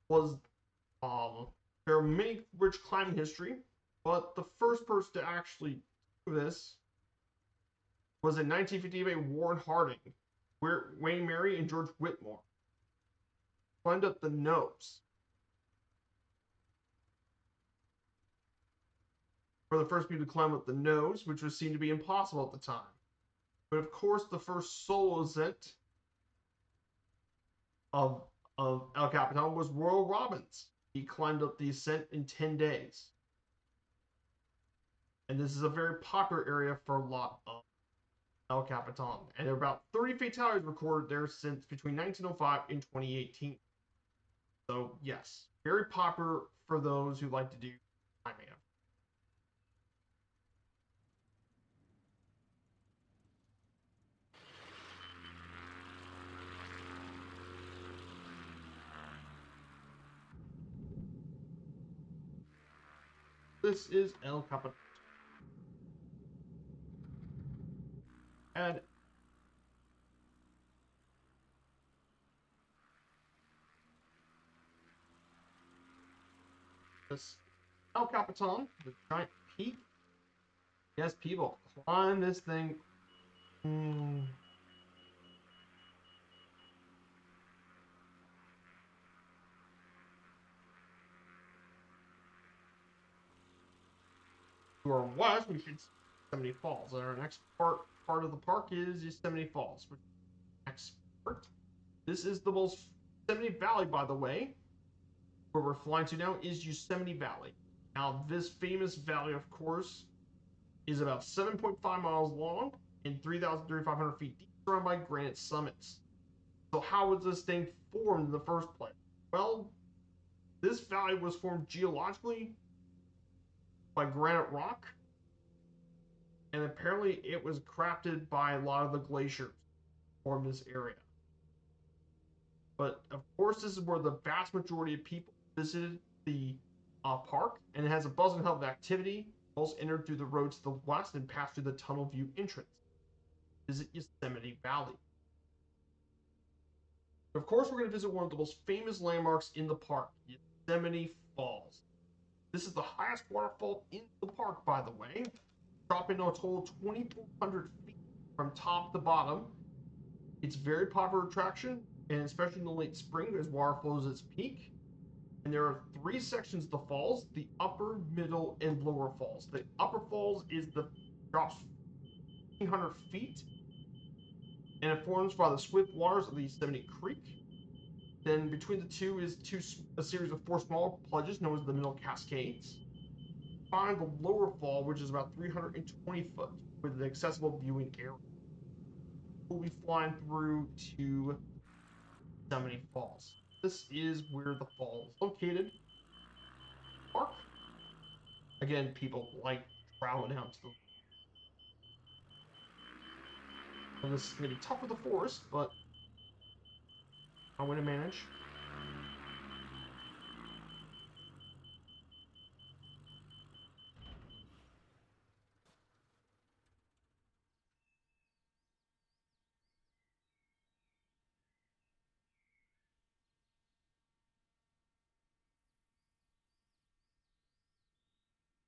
was, there are many rich climbing history, but the first person to actually do this was in 1958 Warren Harding, where Wayne Mary and George Whitmore climbed up the nose. For the first people to climb up the nose, which was seen to be impossible at the time. But of course, the first solo ascent of El Capitan was Royal Robbins. He climbed up the ascent in 10 days. And this is a very popular area for a lot of El Capitan. And there are about 30 fatalities recorded there since between 1905 and 2018. So, yes, very popular for those who like to do climbing. This is El Capitan. And this El Capitan, the giant peak. Yes, people, climb this thing. To our west, we should see Yosemite Falls. And our next part of the park is Yosemite Falls. Next part. This is the most Yosemite Valley, by the way. Where we're flying to now is Yosemite Valley. Now, this famous valley, of course, is about 7.5 miles long and 3,500 feet deep, surrounded by granite summits. So how was this thing formed in the first place? Well, this valley was formed geologically by granite rock, and apparently it was crafted by a lot of the glaciers formed this area. But of course, this is where the vast majority of people visited the park, and it has a buzzing hub of activity. Most entered through the road to the west and passed through the tunnel view entrance. Visit Yosemite Valley. Of course, we're going to visit one of the most famous landmarks in the park, Yosemite Falls. This is the highest waterfall in the park, by the way, dropping a total 2,400 feet from top to bottom. It's a very popular attraction, and especially in the late spring as water flows its peak. And there are 3 sections of the falls: the upper, middle, and lower falls. The upper falls is the drops 1,500 feet, and it forms by the swift waters of the Yosemite Creek. Then between the two is a series of 4 smaller plunges known as the Middle Cascades. Find the lower fall, which is about 320 foot, with an accessible viewing area. We'll be flying through to Yosemite Falls. This is where the fall is located. Park. Again, people like traveling out to the. And this is going to be tough with the forest, but I'm going to manage.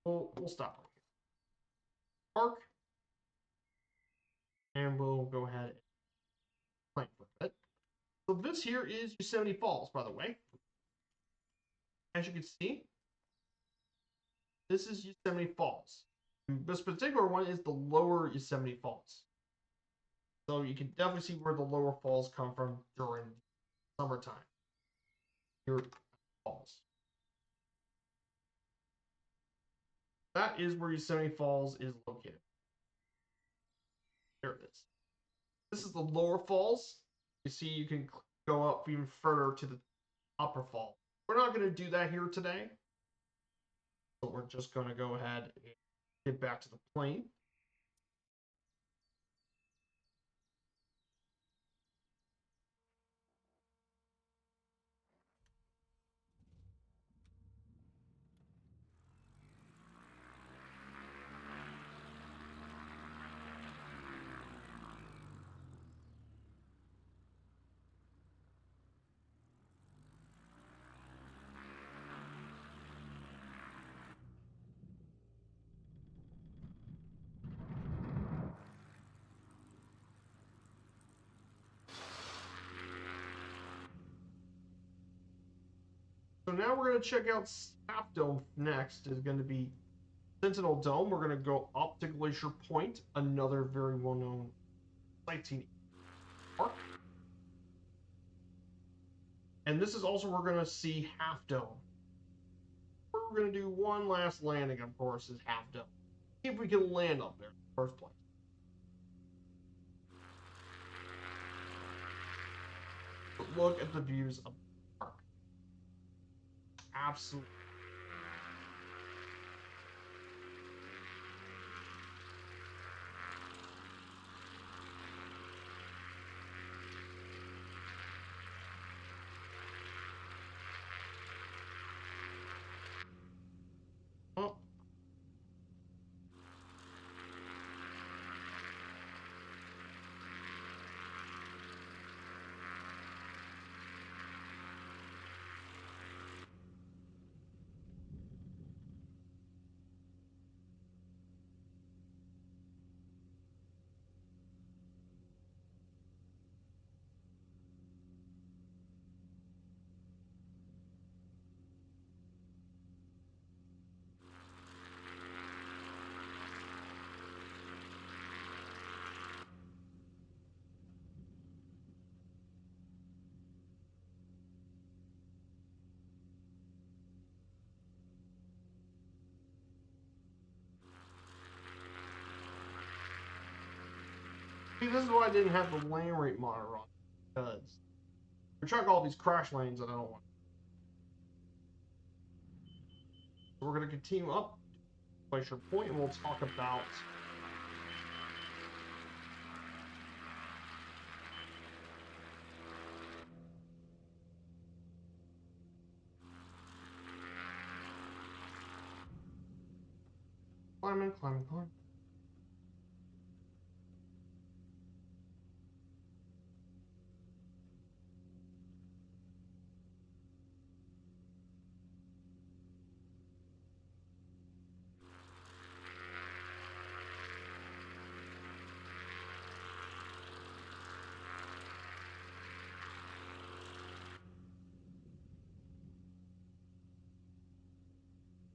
We'll stop. Park. and we'll go ahead and play for a bit. So this here is Yosemite Falls, by the way. As you can see, this is Yosemite Falls. This particular one is the lower Yosemite Falls. So you can definitely see where the lower falls come from during summertime. Your falls. That is where Yosemite Falls is located. There it is. This is the lower falls. You see, you can go up even further to the upper fall. We're not going to do that here today. But we're just going to go ahead and get back to the plane. So now we're going to check out Half Dome next. Is going to be Sentinel Dome. We're going to go up to Glacier Point, another very well-known sightseeing park. And this is also where we're going to see Half Dome. We're going to do one last landing, of course, is Half Dome. See if we can land up there in the first place. But look at the views of the park. Absolutely. Oh. See, this is why I didn't have the lane rate monitor on, because we're trying all these crash lanes that I don't want. So we're going to continue up to Glacier Point, and we'll talk about climbing.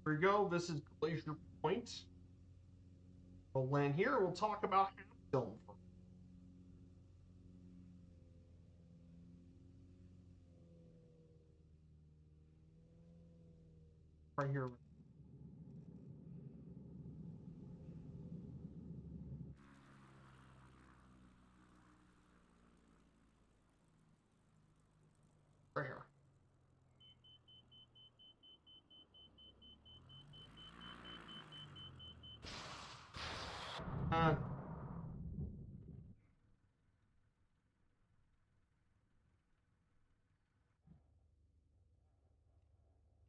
Here we go. This is Glacier Point. We'll land here. We'll talk about Half Dome right here. Right here.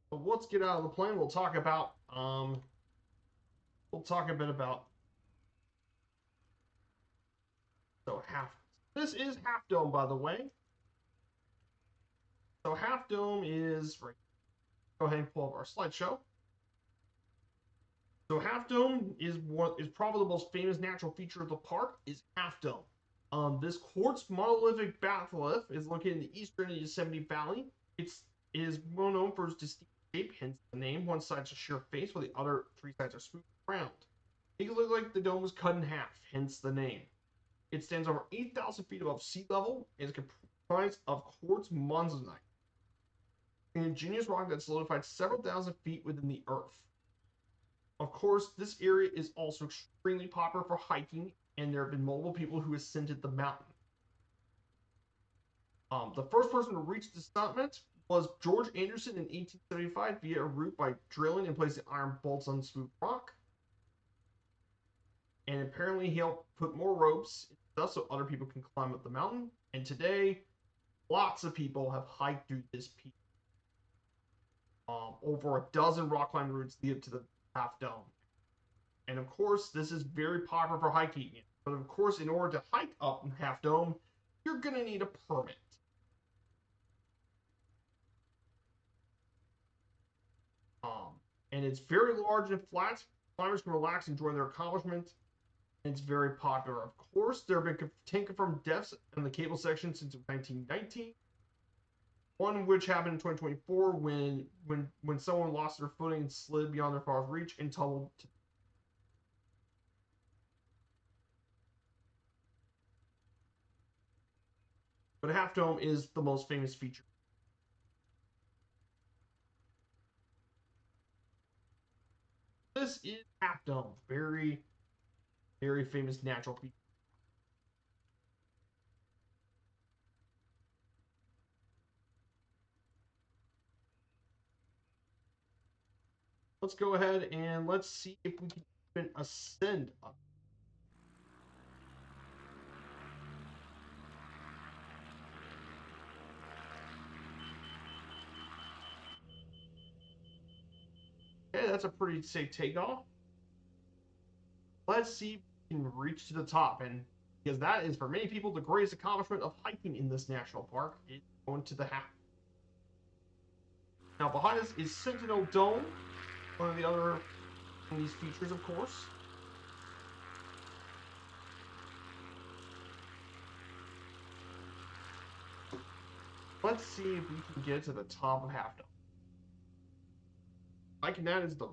But let's get out of the plane. We'll talk about we'll talk a bit about this is Half Dome, by the way. So Half Dome is right. Go ahead and pull up our slideshow. So Half Dome is probably the most famous natural feature of the park is Half Dome. This quartz monolithic batholith is located in the eastern Yosemite Valley. It is well known for its distinct shape, hence the name. One side's a sheer face, while the other three sides are smooth and round. It looks like the dome was cut in half, hence the name. It stands over 8,000 feet above sea level and is comprised of quartz monzonite, an ingenious rock that solidified several thousand feet within the earth. Of course, this area is also extremely popular for hiking, and there have been multiple people who ascended the mountain. The first person to reach the summit was George Anderson in 1875 via a route by drilling and placing iron bolts on smooth rock. And apparently he helped put more ropes in stuff so other people can climb up the mountain. And today, lots of people have hiked through this peak. Over a dozen rock climbing routes lead to the Half Dome. And of course, this is very popular for hiking. But of course, in order to hike up Half Dome, you're going to need a permit. And it's very large and flat. Climbers can relax and enjoy their accomplishment. And it's very popular. Of course, there have been 10 confirmed deaths in the cable section since 1919. One which happened in 2024 when someone lost their footing and slid beyond their far's reach and tumbled to. But Half Dome is the most famous feature. This is Half Dome, very, very famous natural feature. Let's go ahead and let's see if we can even ascend up. Okay, that's a pretty safe takeoff. Let's see if we can reach to the top, and because that is for many people the greatest accomplishment of hiking in this national park is going to the half. Now behind us is Sentinel Dome, one of the other these features, of course. Let's see if we can get to the top of Half Dome. Like that is the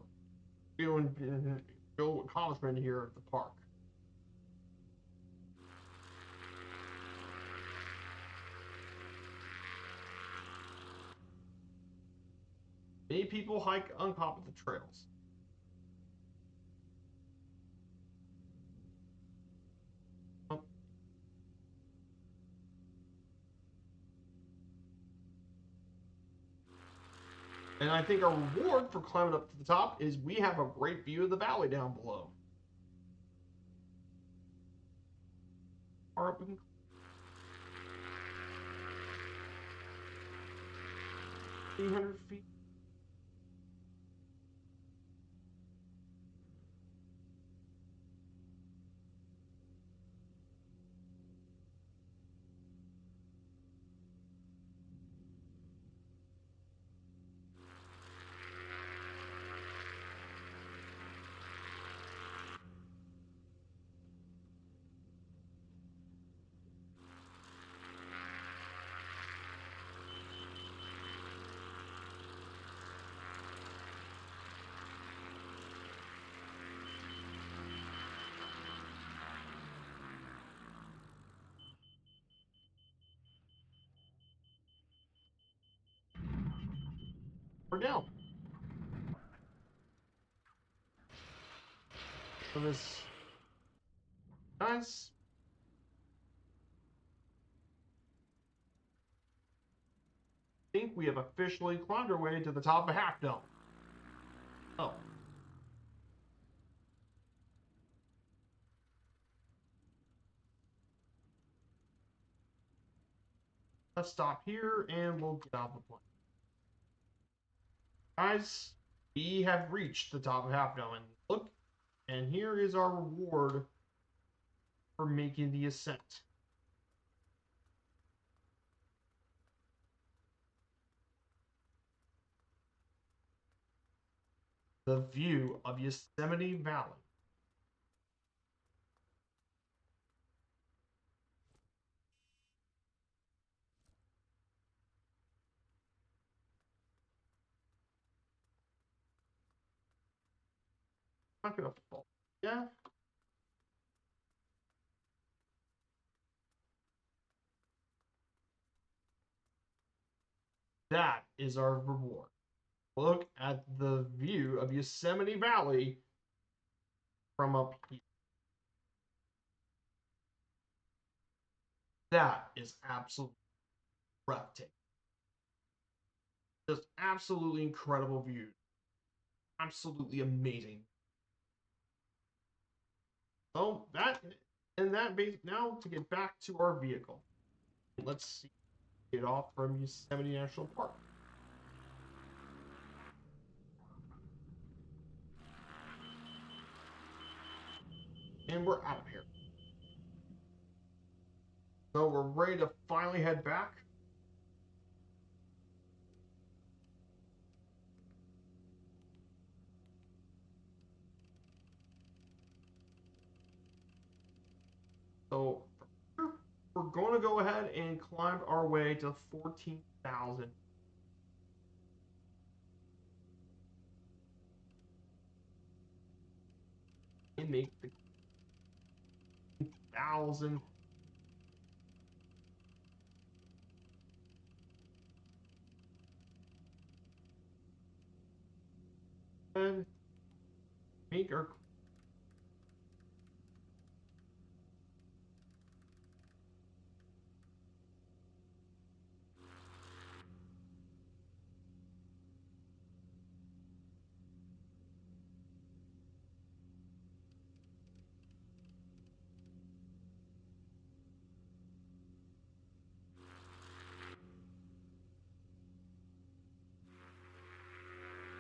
real accomplishment here at the park. Many people hike on top of the trails. And I think our reward for climbing up to the top is we have a great view of the valley down below. 300 feet. We're down. So this, guys, I think we have officially climbed our way to the top of Half Dome. Oh. Let's stop here and we'll get out of the plane. Guys, we have reached the top of Half Dome, and look, and here is our reward for making the ascent. the view of Yosemite Valley. Not gonna fall. Yeah. That is our reward. Look at the view of Yosemite Valley from up here. That is absolutely breathtaking. Just absolutely incredible view. Absolutely amazing. So that base now to get back to our vehicle. Let's see, get off from Yosemite National Park. And we're out of here. So we're ready to finally head back. So from here, we're going to go ahead and climb our way to 14,000. And make the 1,000. And make our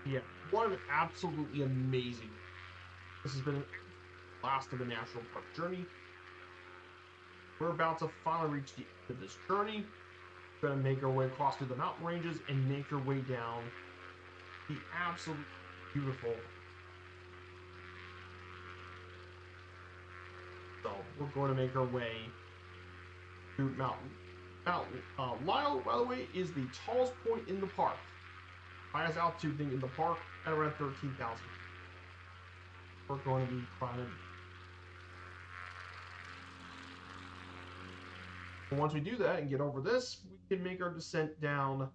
yeah, what an absolutely amazing. This has been the last of the National Park journey. We're about to finally reach the end of this journey. We're going to make our way across through the mountain ranges and make our way down the absolutely beautiful. So we're going to make our way through mountain. Lyle, by the way, is the tallest point in the park. Highest altitude thing in the park at around 13,000. We're going to be climbing. And once we do that and get over this, we can make our descent down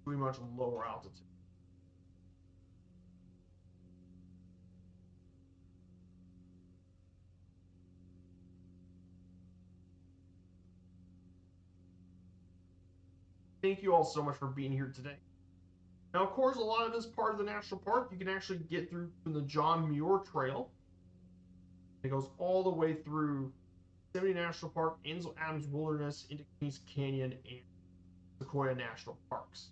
to a much lower altitude. Thank you all so much for being here today. Now, of course, a lot of this part of the national park you can actually get through from the John Muir Trail. It goes all the way through Yosemite National Park, Ansel Adams Wilderness, into Kings Canyon, and Sequoia National Parks.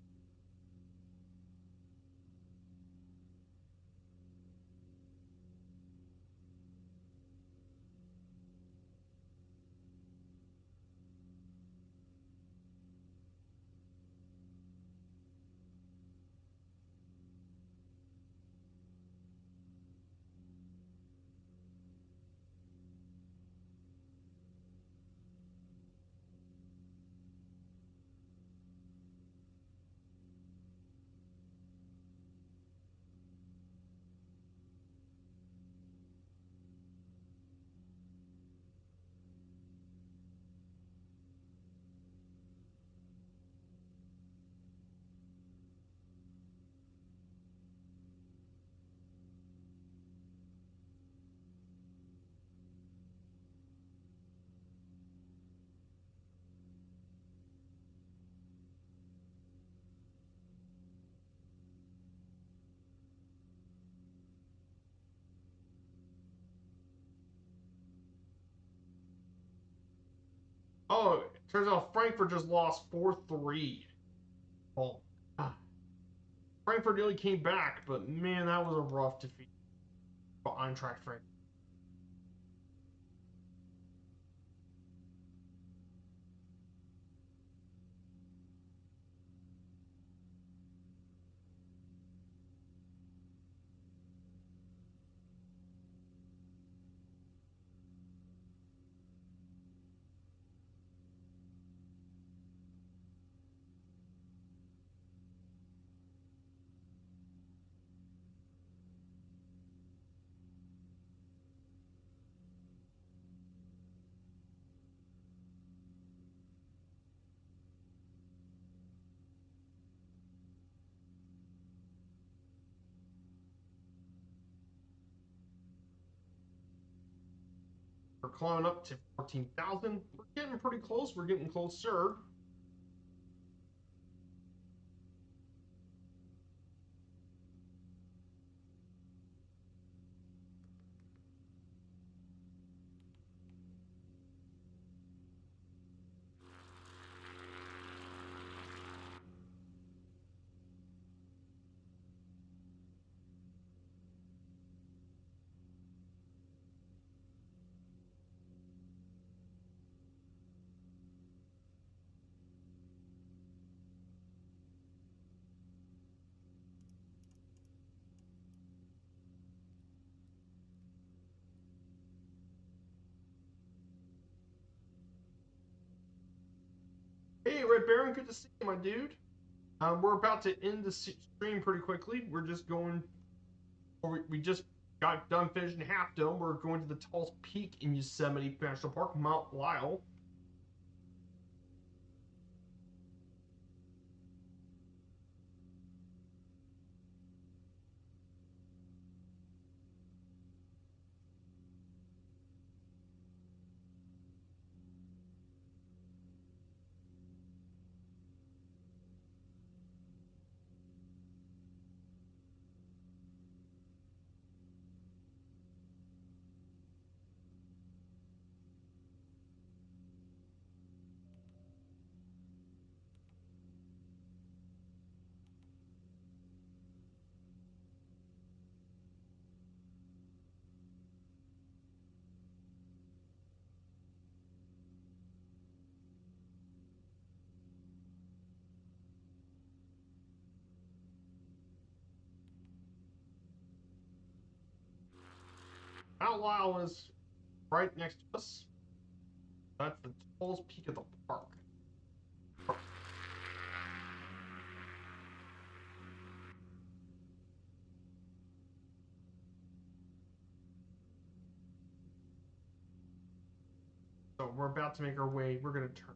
Oh, it turns out Frankfurt just lost 4-3. Oh, Frankfurt nearly came back, but man, that was a rough defeat for Eintracht Frankfurt. We're climbing up to 14,000. We're getting pretty close. We're getting closer. Hey, Red Baron, good to see you, my dude. We're about to end the stream pretty quickly. We're just going, or we just got done finishing Half Dome. We're going to the tallest peak in Yosemite National Park, Mount Lyell. Mount Lyell is right next to us. That's the tallest peak of the park. So we're about to make our way. We're going to turn.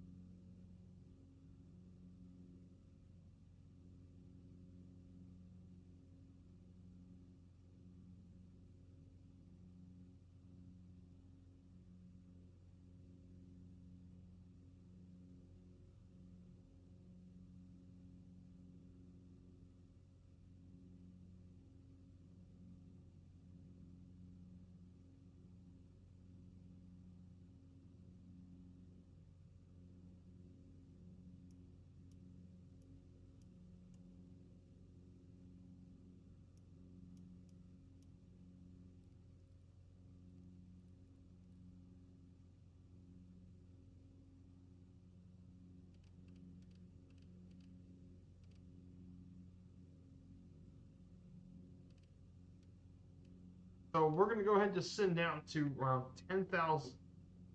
So we're going to go ahead and descend down to around 10,000,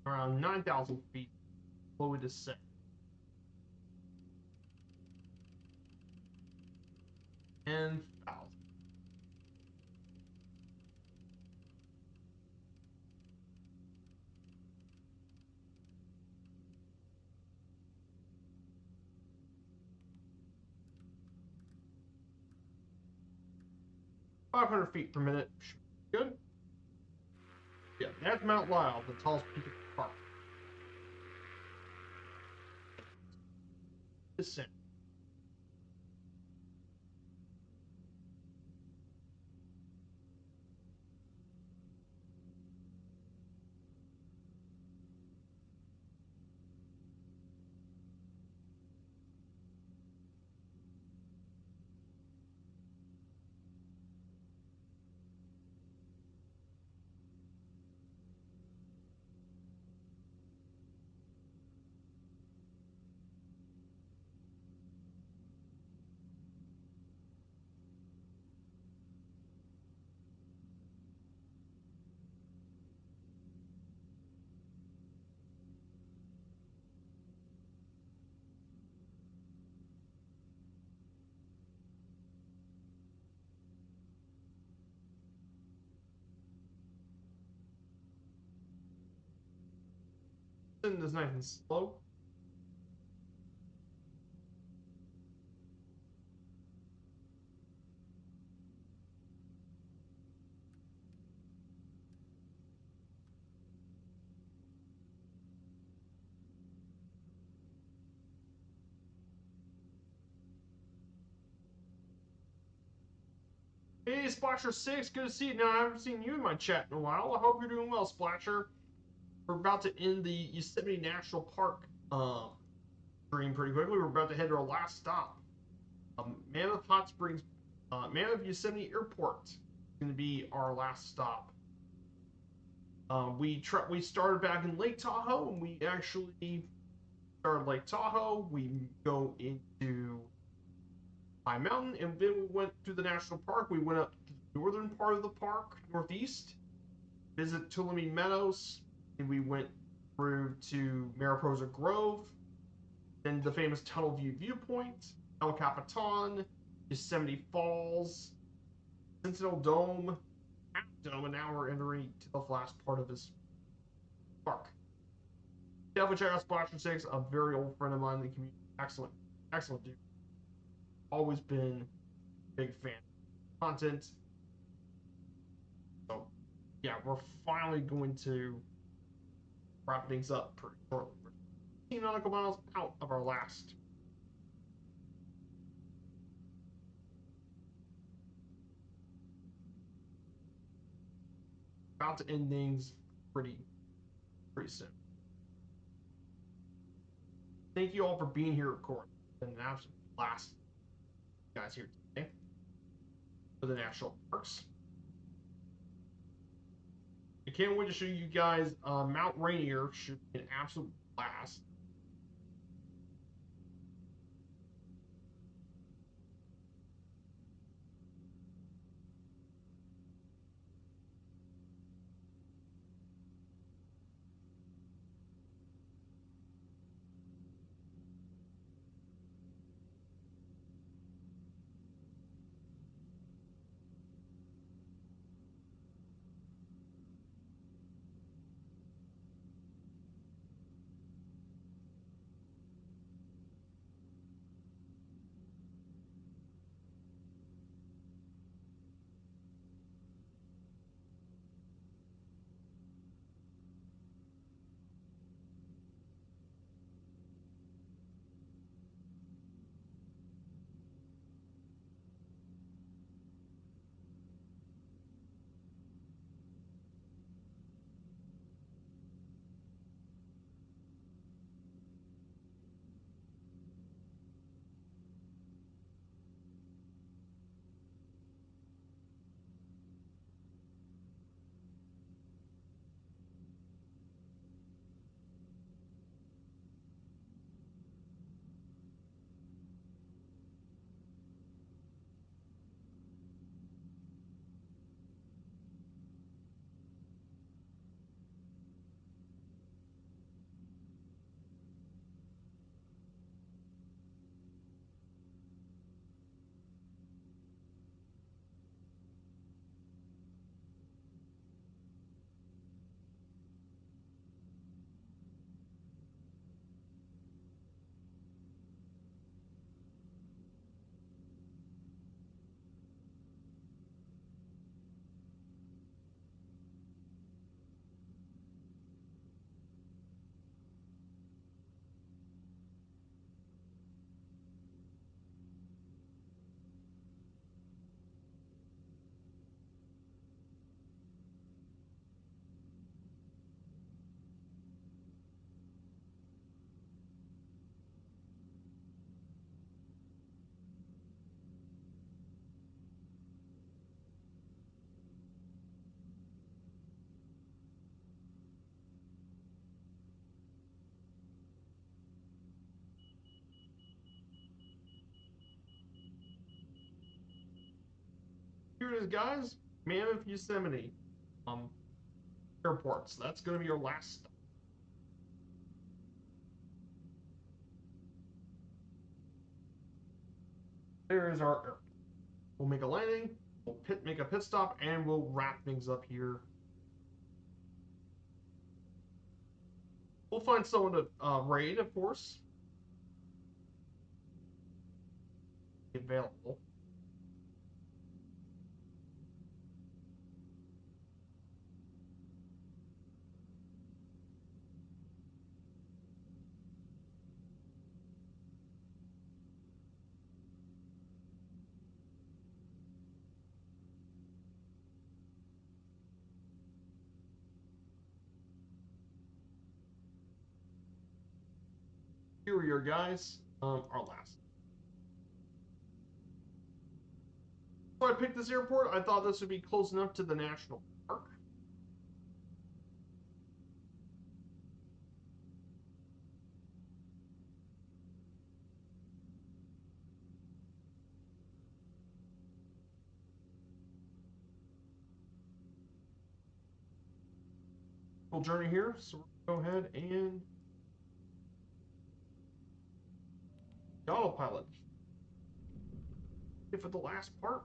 around 9,000 feet below we descend. And 1,000. 500 feet per minute. Good. Yeah, that's Mount Lyell, the tallest peak of the park. Descent. Descent is nice and slow. Hey, Splasher6, good to see you. Now, I haven't seen you in my chat in a while. I hope you're doing well, Splasher. We're about to end the Yosemite National Park stream pretty quickly. We're about to head to our last stop. Mammoth Hot Springs, Mammoth Yosemite Airport is going to be our last stop. We started back in Lake Tahoe, and we actually started Lake Tahoe. We go into High Mountain, and then we went through the national park. We went up to the northern part of the park, northeast, visit Tuolumne Meadows, and we went through to Mariposa Grove, then the famous Tunnel View Viewpoint, El Capitan, Yosemite Falls, Sentinel Dome, and now we're entering to the last part of this park. Definitely check out Splasher6, a very old friend of mine in the community. Excellent, excellent dude. Always been a big fan of content. So, yeah, we're finally going to wrap things up pretty shortly. We're 15 nautical miles out of our last. About to end things pretty soon. Thank you all for being here, of course. It's been an absolute blast, you guys, here today for the national parks. I can't wait to show you guys Mount Rainier. Should be an absolute blast. Here it is, guys. Mammoth Yosemite Airport. So that's going to be our last stop. There is our airport. We'll make a landing, we'll make a pit stop, and we'll wrap things up here. We'll find someone to raid, of course. Available. we are, guys. Our last. So I picked this airport. I thought this would be close enough to the national park. Full journey here, so we'll go ahead and autopilot for the last part.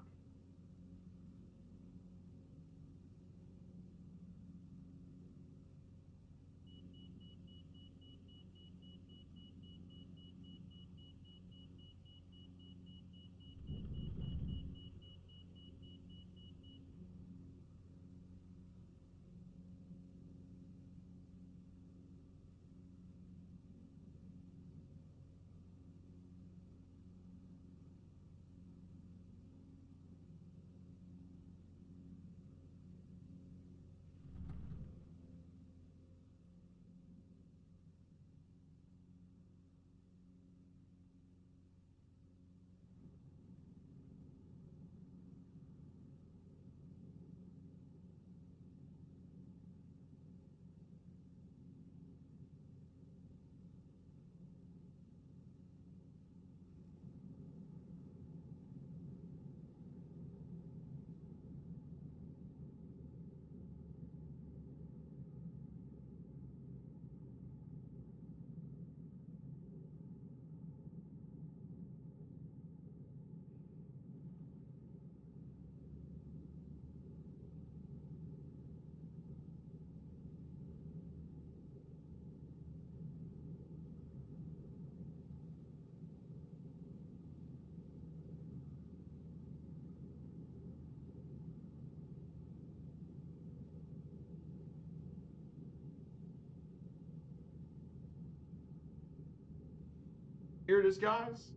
Here it is, guys.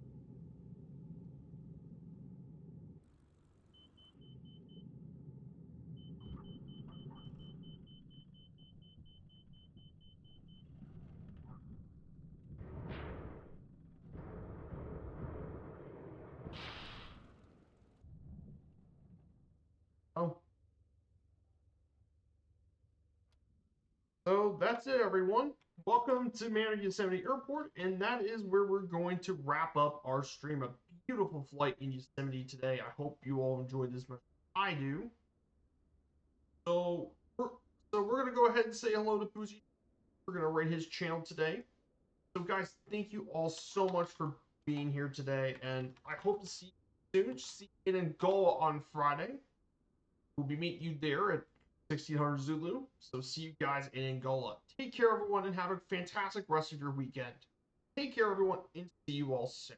Oh. So that's it, everyone. Welcome to Yosemite Airport, and that is where we're going to wrap up our stream. A beautiful flight in Yosemite today. I hope you all enjoyed this much. I do. So we're gonna go ahead and say hello to Boozy. We're gonna rate his channel today. So guys, thank you all so much for being here today, and I hope to see you soon. See you in Angola on Friday. We'll be meeting you there at 1600 Zulu. So see you guys in Angola. Take care, everyone, and have a fantastic rest of your weekend. Take care, everyone, and see you all soon.